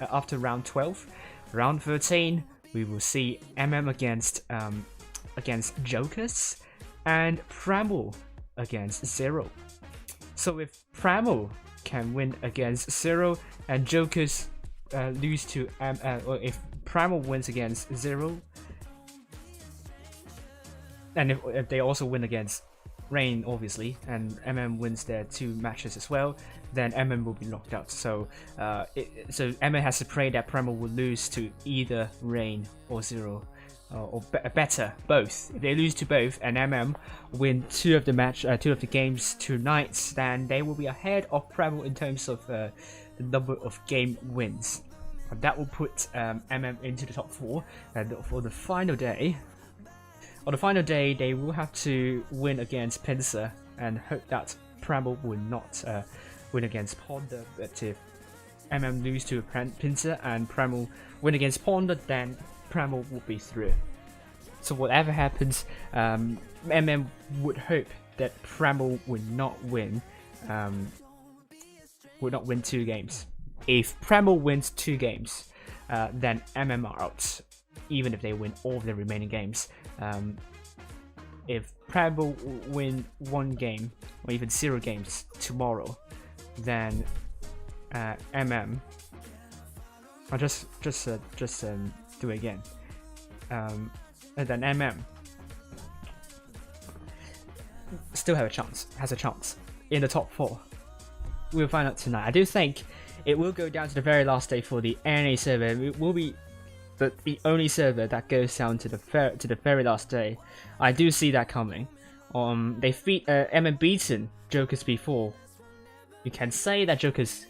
after round 12. Round 13, we will see MM against Jokers and Primal against Zero. So if Primal can win against Zero and Jokers lose to or if Primal wins against Zero, and if they also win against Rain, obviously, and MM wins their 2 matches as well, then MM will be knocked out. So so MM has to pray that Primal will lose to either Rain or Zero, or better, both. If they lose to both and MM win 2 of the games tonight, then they will be ahead of Primal in terms of the number of game wins. That will put MM into the top 4. And for the final day, on the final day, they will have to win against Pincer and hope that Primal will not win against Ponder. But if MM lose to Pincer and Primal win against Ponder, then Primal will be through. So whatever happens, MM would hope that Primal would not win 2 games. If Primal wins 2 games, then MM are out, even if they win all of the remaining games. If Primal win 1 game or even 0 games tomorrow, then MM. I'll just do it again. And then MM still has a chance in the top 4. We'll find out tonight. I do think it will go down to the very last day for the NA server. It will be the only server that goes down to the very last day. I do see that coming. They MM beaten Jokers before. You can say that Jokers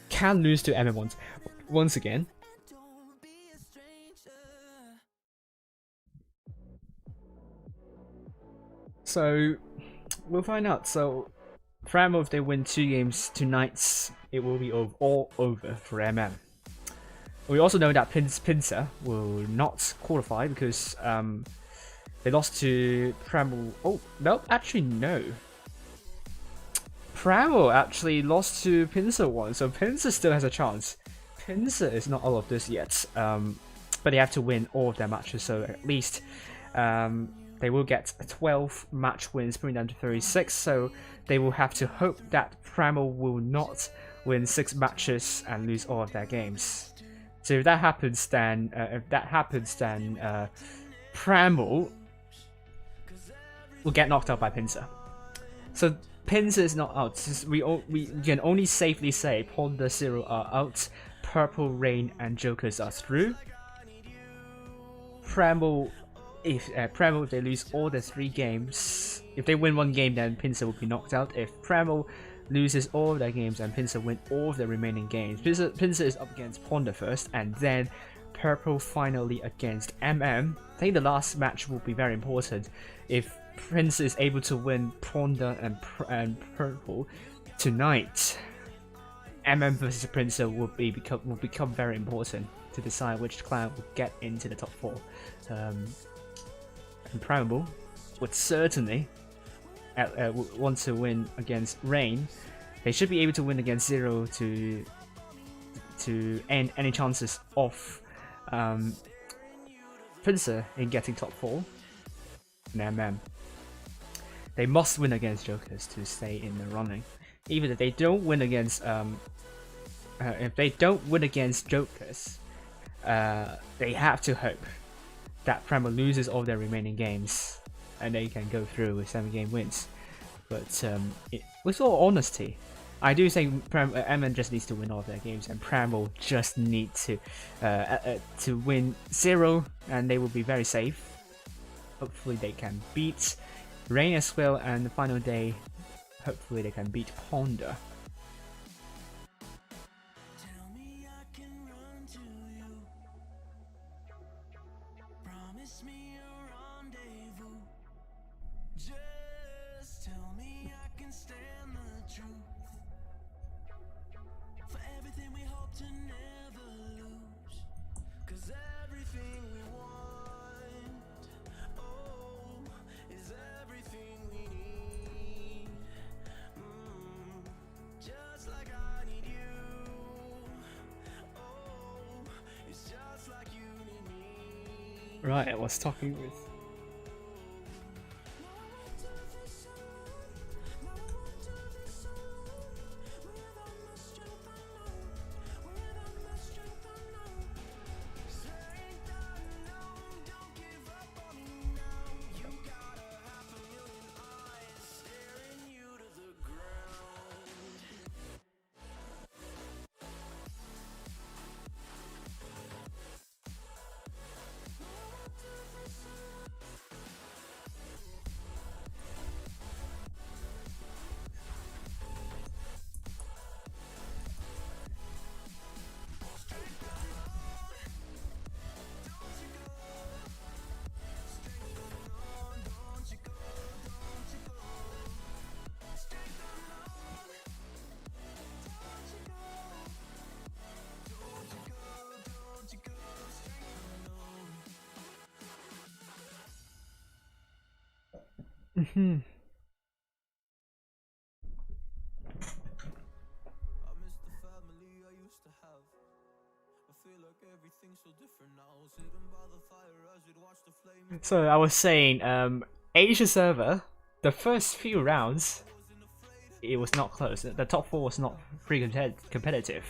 can lose to MM once again. So we'll find out. So Primal, if they win 2 games tonight, it will be all over for MM. We also know that Pincer will not qualify because they lost to Primal. Oh no, actually no. Primal actually lost to Pincer once, so Pincer still has a chance. Pincer is not all of this yet, but they have to win all of their matches. So at least they will get 12 match wins, bringing them to 36. So they will have to hope that Primal will not win 6 matches and lose all of their games. So if that happens, then Primal will get knocked out by Pinsir. So Pinsir is not out. We can only safely say Ponder, Zero are out. Purple, Rain, and Jokers are through. Primal, if they lose all their 3 games, if they win 1 game, then Pinsir will be knocked out. If Primal loses all of their games and Pinsir win all of their remaining games, Pinsir is up against Ponder first, and then Purple finally against MM. I think the last match will be very important. If Pinsir is able to win Ponder and Purple tonight, MM versus Pinsir will become very important to decide which clan will get into the top 4. And Primal would certainly want to win against Rain. They should be able to win against Zero to end any chances of Pinsir in getting top 4. And MM, they must win against Jokers to stay in the running. Even if they don't win against Jokers, they have to hope that Primal loses all their remaining games and they can go through with 7-game wins. But with all honesty, I do think MN just needs to win all of their games, and Primal just need to win 0, and they will be very safe. Hopefully they can beat Rain as well, and the final day, hopefully they can beat Ponder. Tell me I can run to you. Promise me a rendezvous. Just tell me I can stand the truth. For everything we hope to never lose. 'Cause everything we want, oh, is everything we need. Just like I need you. Oh, it's just like you need me. Right, I was talking with. I miss the family I used to have. I feel like everything's so different now. Sitting by the fire as we'd watch the flame. So I was saying, Asia server, the first few rounds, it was not close. The top 4 was not pretty competitive.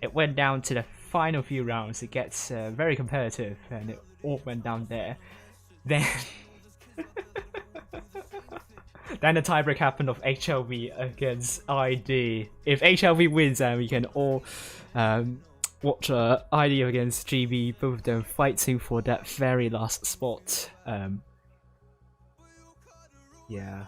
It went down to the final few rounds. It gets very competitive, and it all went down there. Then, then the tiebreak happened of HLV against ID. If HLV wins, then we can all watch ID against GB, both of them fighting for that very last spot. Yeah.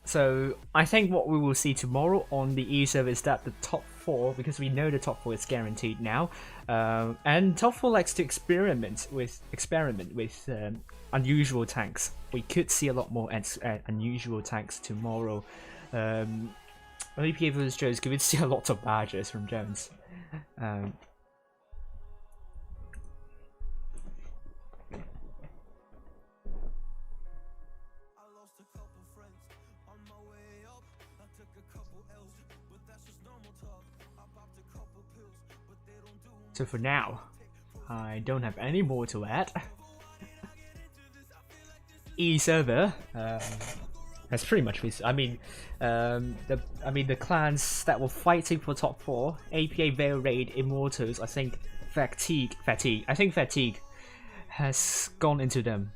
So I think what we will see tomorrow on the EU server is that the top 4, because we know the top 4 is guaranteed now, and top 4 likes to experiment with unusual tanks. We could see a lot more unusual tanks tomorrow. APA vs Jones, good to see a lot of badges from Jones. So for now, I don't have any more to add. E server has pretty much been. The clans that were fighting for top 4, APA, Veil Raid, Immortals. I think Fatigue. I think Fatigue has gone into them,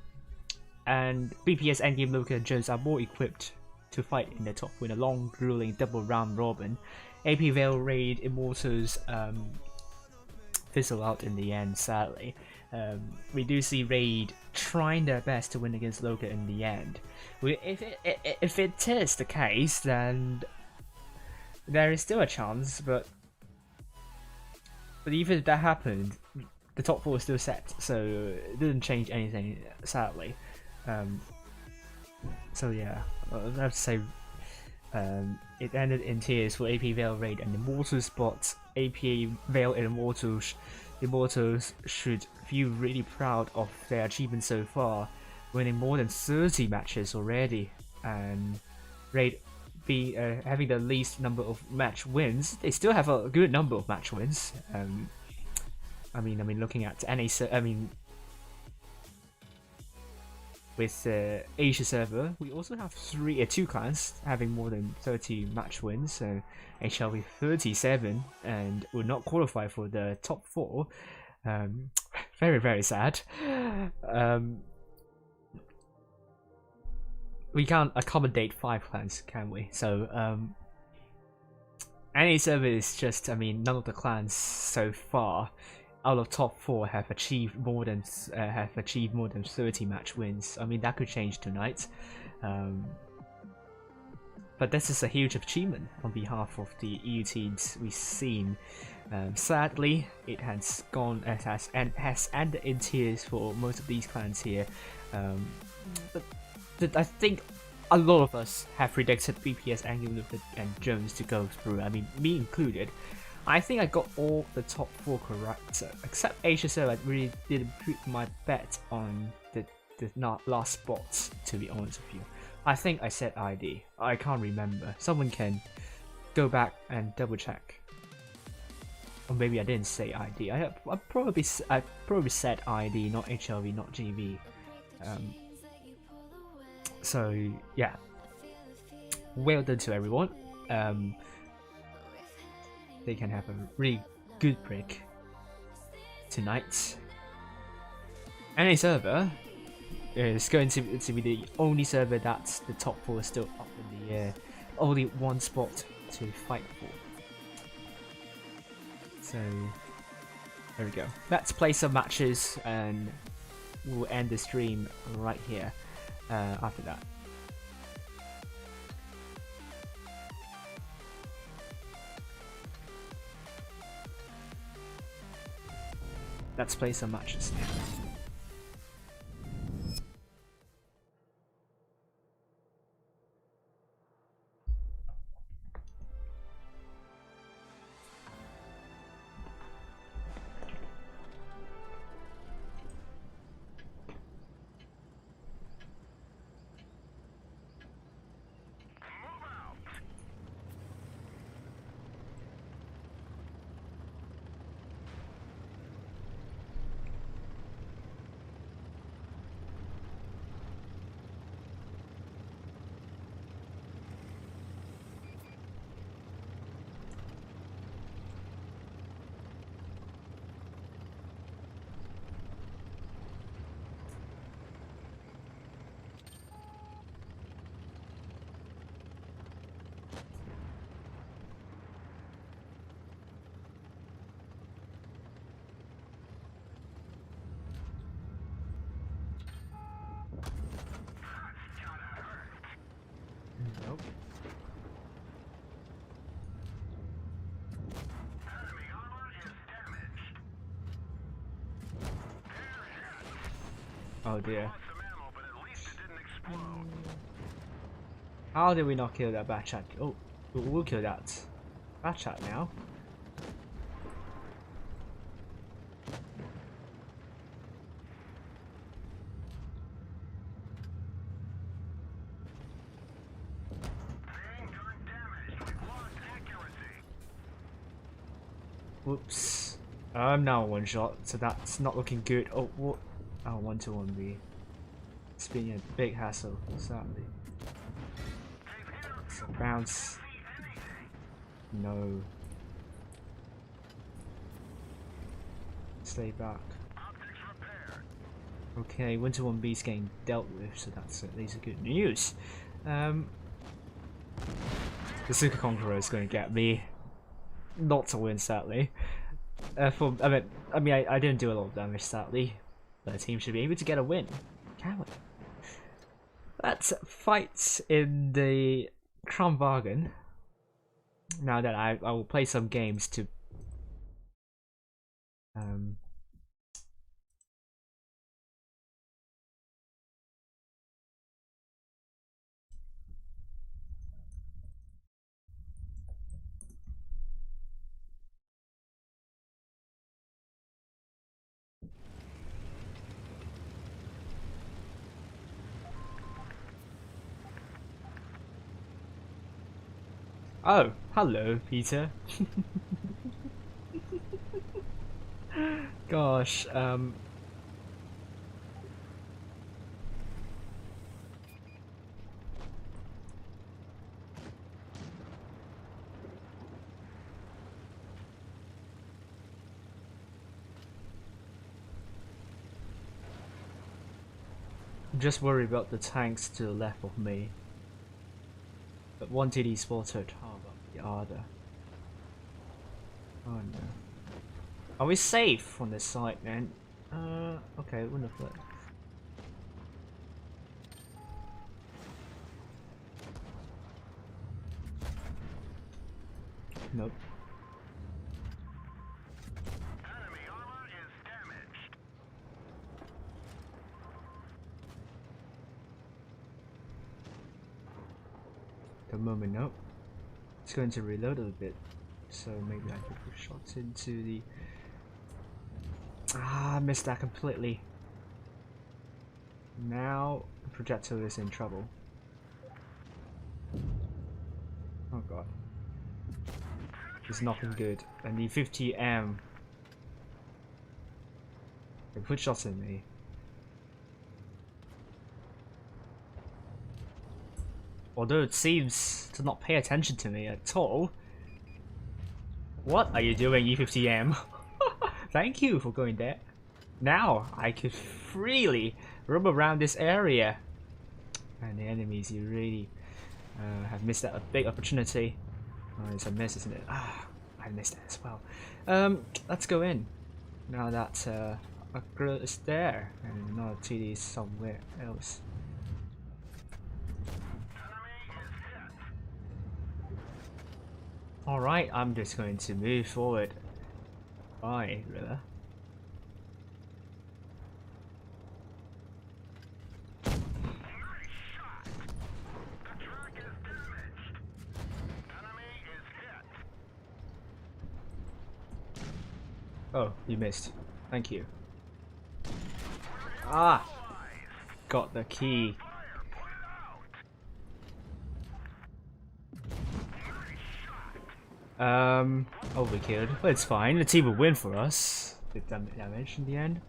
and BPS, Endgame, LOCA, and Jones are more equipped to fight in the top with a long, grueling double round robin. AP, Veil Raid, Immortals fizzle out in the end, sadly. We do see Raid trying their best to win against LOCA in the end. If it is the case, then there is still a chance, but even if that happened, the top 4 is still set, so it didn't change anything, sadly. So yeah, I have to say it ended in tears for AP, Veil Raid and Immortals, but APA, Veil and Immortals should feel really proud of their achievement so far, winning more than 30 matches already, and Raid having the least number of match wins. They still have a good number of match wins. Looking at with Asia server, we also have two clans having more than 30 match wins, so HLV 37 and will not qualify for the top 4. Very, very sad. We can't accommodate 5 clans, can we? So any server is just, none of the clans so far out of top 4 have achieved more than 30 match wins. That could change tonight, but this is a huge achievement on behalf of the EU teams we've seen. Sadly, it has ended in tears for most of these clans here. But I think a lot of us have predicted BPS, Angular, and Jones to go through. Me included. I think I got all the top 4 correct, except Asia, so I really didn't put my bet on the last spots, to be honest with you. I think I said ID. I can't remember. Someone can go back and double check. Or maybe I didn't say ID. I probably said ID, not HLV, not GV. So yeah, well done to everyone. They can have a really good break tonight. Any server is going to be the only server that's the top 4 is still up in the air. Only one spot to fight for. So there we go. Let's play some matches and we'll end the stream right here after that. Let's play some matches now. Nope. Oh dear. How did we not kill that bad shot? Oh, We'll kill that. That chat now. Whoops. I'm now one shot, so that's not looking good. Oh, what? Oh, 1-1B. It's been a big hassle, sadly. So bounce. No. Stay back. Okay, 1-1B is getting dealt with, so that's at least a good news. The Super Conqueror is going to get me. Not to win, sadly. I didn't do a lot of damage, sadly. But the team should be able to get a win. Can we? Let's fight in the Crown Bargain. Now that I will play some games to Oh, hello, Peter. Gosh, I'm just worried about the tanks to the left of me. But one TD spotted. How about the other? Oh no. Are we safe on this side, man? Okay, wouldn't have looked. Nope. Enemy armor is damaged. The moment, nope. It's going to reload a little bit, so maybe I could put shots into the. Ah, I missed that completely. Now the projectile is in trouble. Oh god. It's nothing good. I need 50M. They put shots in me. Although it seems to not pay attention to me at all. What are you doing, E50M? Thank you for going there. Now I could freely roam around this area. And the enemies, you really have missed out a big opportunity. Oh, it's a miss, isn't it? Ah, I missed it as well. Let's go in. Now that a girl is there and another TD is somewhere else. Alright, I'm just going to move forward. Bye, Rilla. Oh, you missed. Thank you. Ah! Got the key. Overkilled. But it's fine. The team will win for us. Did damage in the end.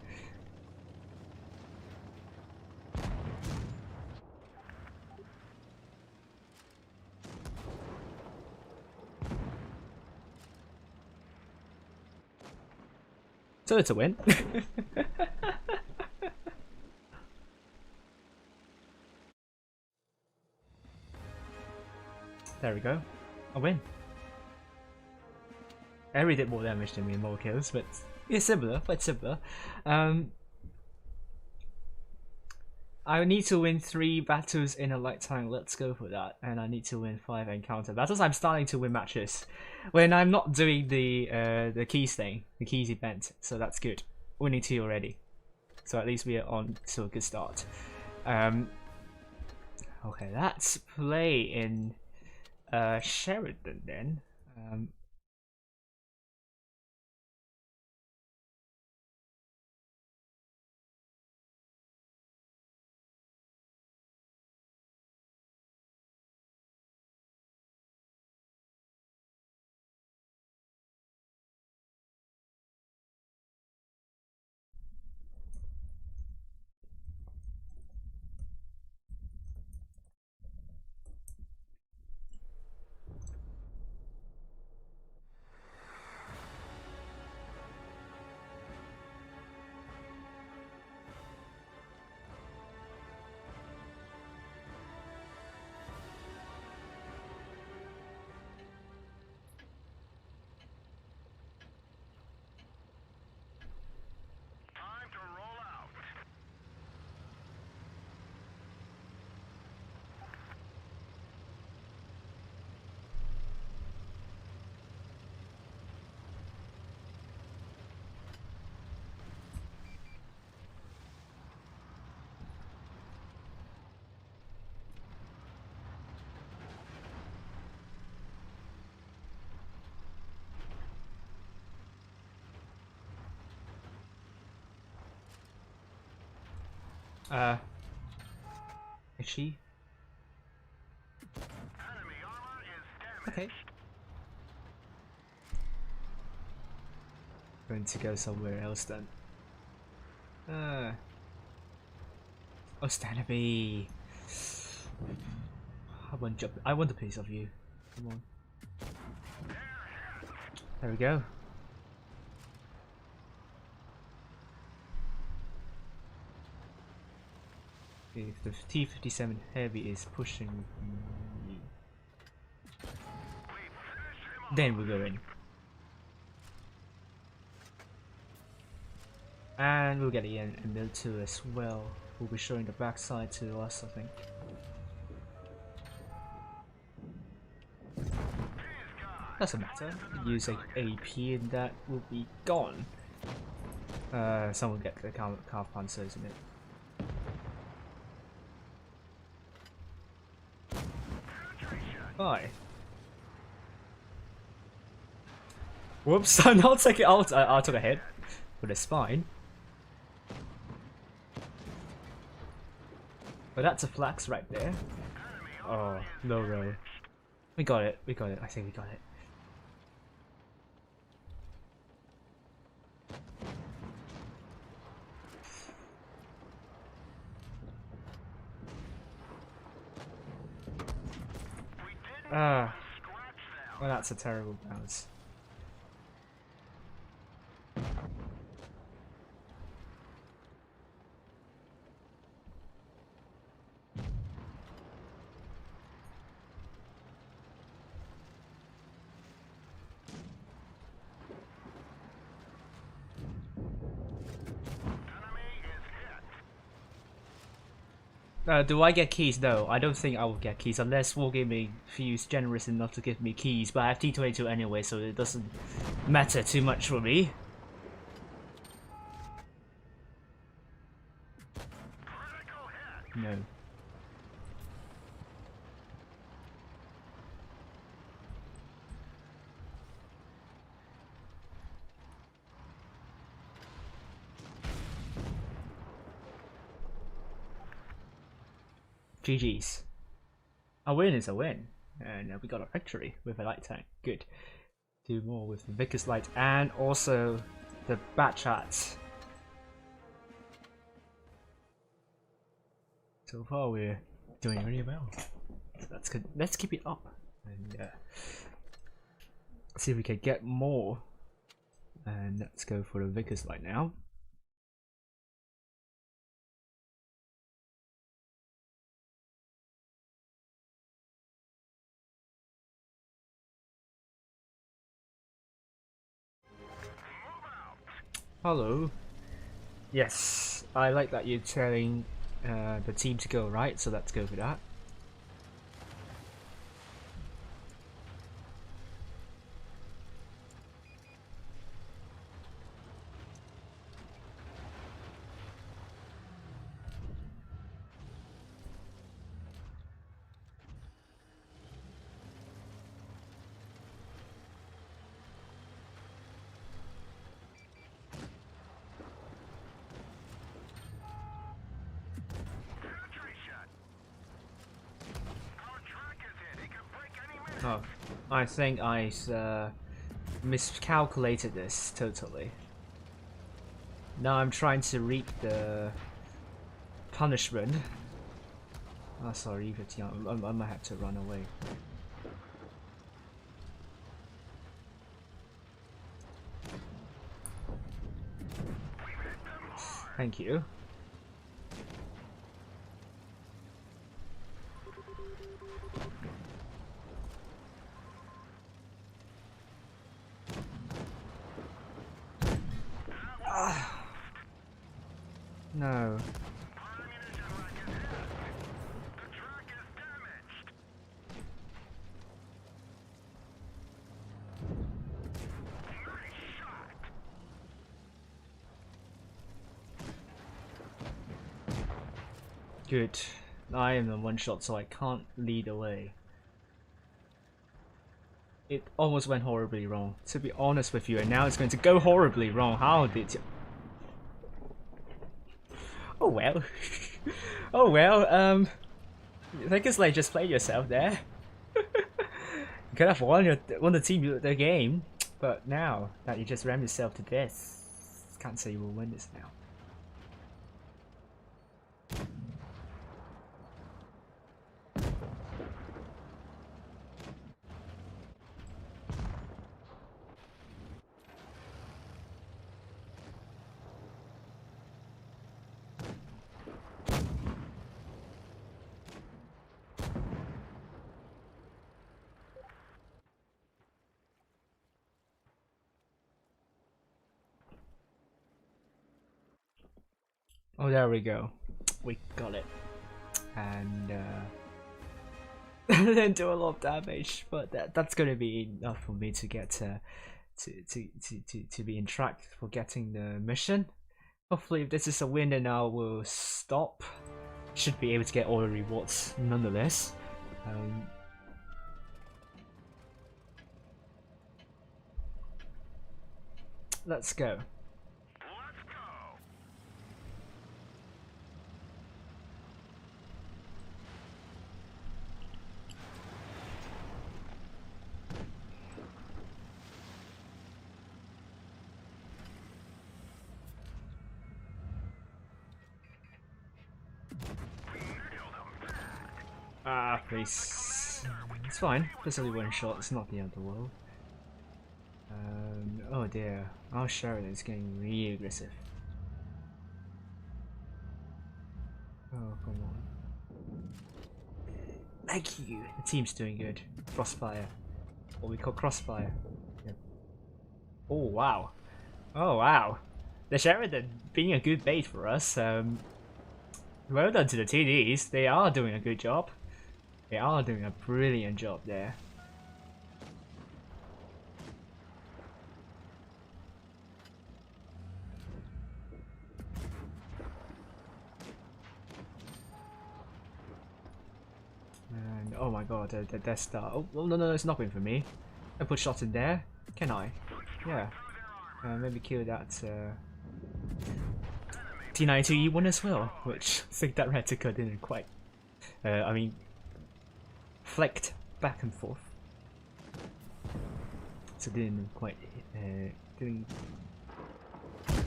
So it's a win. There we go. A win. Harry did more damage than me and more kills, but it's similar, quite similar. I need to win 3 battles in a lifetime, let's go for that. And I need to win 5 encounter battles. I'm starting to win matches when I'm not doing the keys thing, the keys event, so that's good. Winning 2 already. So at least we are on to a good start. Okay, let's play in Sheridan then. Time to roll out. Is she? Enemy armor is damaged. Okay. Going to go somewhere else then. Oh, Stanley. I want a piece of you. Come on. There we go. If the T-57 Heavy is pushing me, then we go in. And we'll get the ML2 as well. We'll be showing the backside to us, I think. Doesn't matter. Use AP and that will be gone. Someone get the calf panzer, isn't it? Bye. Whoops! I'm not taking out. I took a hit, but it's fine. But that's a flax right there. Oh, no row. We got it. We got it. I think we got it. Ah, well, that's a terrible bounce. Do I get keys? No, I don't think I will get keys unless Wargaming feels generous enough to give me keys, but I have T22 anyway, so it doesn't matter too much for me. No. GG's. A win is a win, and we got a victory with a light tank. Good. Do more with the Vickers light and also the bat chats. So far we're doing really well. So that's good. Let's keep it up and see if we can get more. And let's go for the Vickers light now. Hello. Yes, I like that you're telling the team to go right, so let's go for that. Oh, I think I miscalculated this totally. Now I'm trying to reap the punishment. Oh, sorry, I might have to run away. Thank you. No. Good. I am in one shot, so I can't lead away. It almost went horribly wrong, to be honest with you, and now it's going to go horribly wrong. How did you... Oh well. Oh well, I think it's like just play yourself there. You could have won the team the game, but now that you just ran yourself to death, can't say you will win this now. Oh, there we go. We got it. And didn't do a lot of damage, but that's gonna be enough for me to get to be in track for getting the mission. Hopefully, if this is a win, then I will stop. Should be able to get all the rewards nonetheless. Let's go. Ah, please. It's fine. There's only one shot. It's not the end of the world. Oh dear. Our Sheridan is getting really aggressive. Oh, come on. Thank you. The team's doing good. Crossfire. What we call crossfire. Yep. Oh wow. Oh wow. The Sheridan being a good bait for us. Well done to the TDs. They are doing a good job. They are doing a brilliant job there. And oh my god, the Death Star. Oh no, it's not been for me. I put shots in there. Can I? Yeah. Maybe kill that T92E1 as well, which I think that Retica didn't quite. I mean, flicked back and forth, so didn't quite didn't. There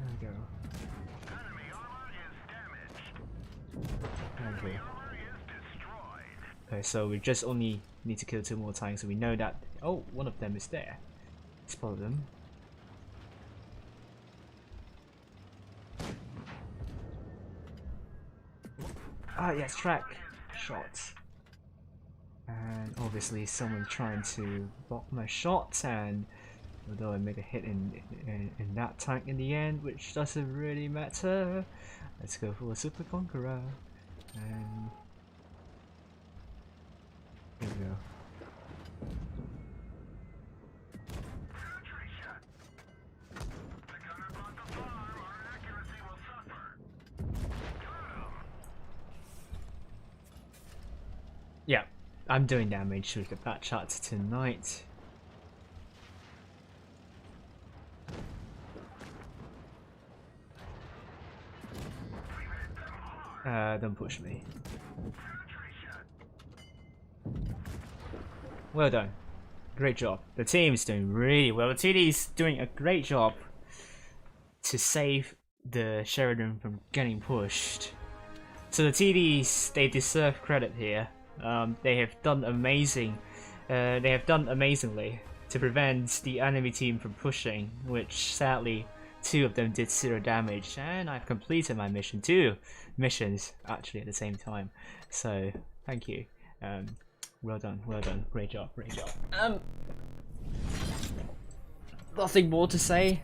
we go. Okay. Okay, so we just only need to kill 2 more tanks, so we know that. Oh, one of them is there. Spot them. Ah, yes, track shots. And obviously someone trying to block my shots, and although I make a hit in that tank in the end, which doesn't really matter. Let's go for a Super Conqueror. And here we go. Yeah, I'm doing damage with the bat shot tonight. Don't push me. Well done. Great job. The team is doing really well. The TD is doing a great job to save the Sheridan from getting pushed. So the TDs, they deserve credit here. They have done amazing. They have done amazingly to prevent the enemy team from pushing, which sadly 2 of them did 0 damage, and I've completed my mission. 2 missions actually at the same time. So thank you. Well done, great job. Nothing more to say.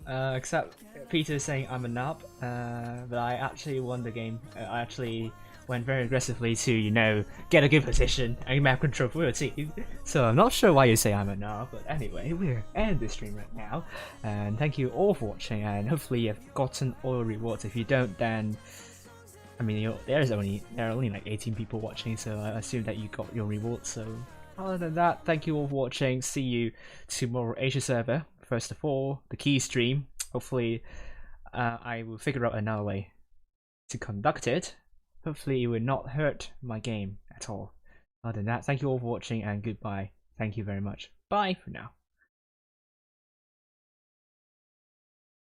Except Peter saying I'm a nub, but I actually won the game. I actually went very aggressively to, you know, get a good position and map control for your team. So I'm not sure why you say I'm a nub, but anyway, we're ending the stream right now. And thank you all for watching, and hopefully you've gotten all the rewards. If you don't, then I mean, there are only like 18 people watching, so I assume that you got your rewards. So other than that, thank you all for watching. See you tomorrow, Asia server. First of all, the key stream. Hopefully, I will figure out another way to conduct it. Hopefully, it will not hurt my game at all. Other than that, thank you all for watching and goodbye. Thank you very much. Bye for now.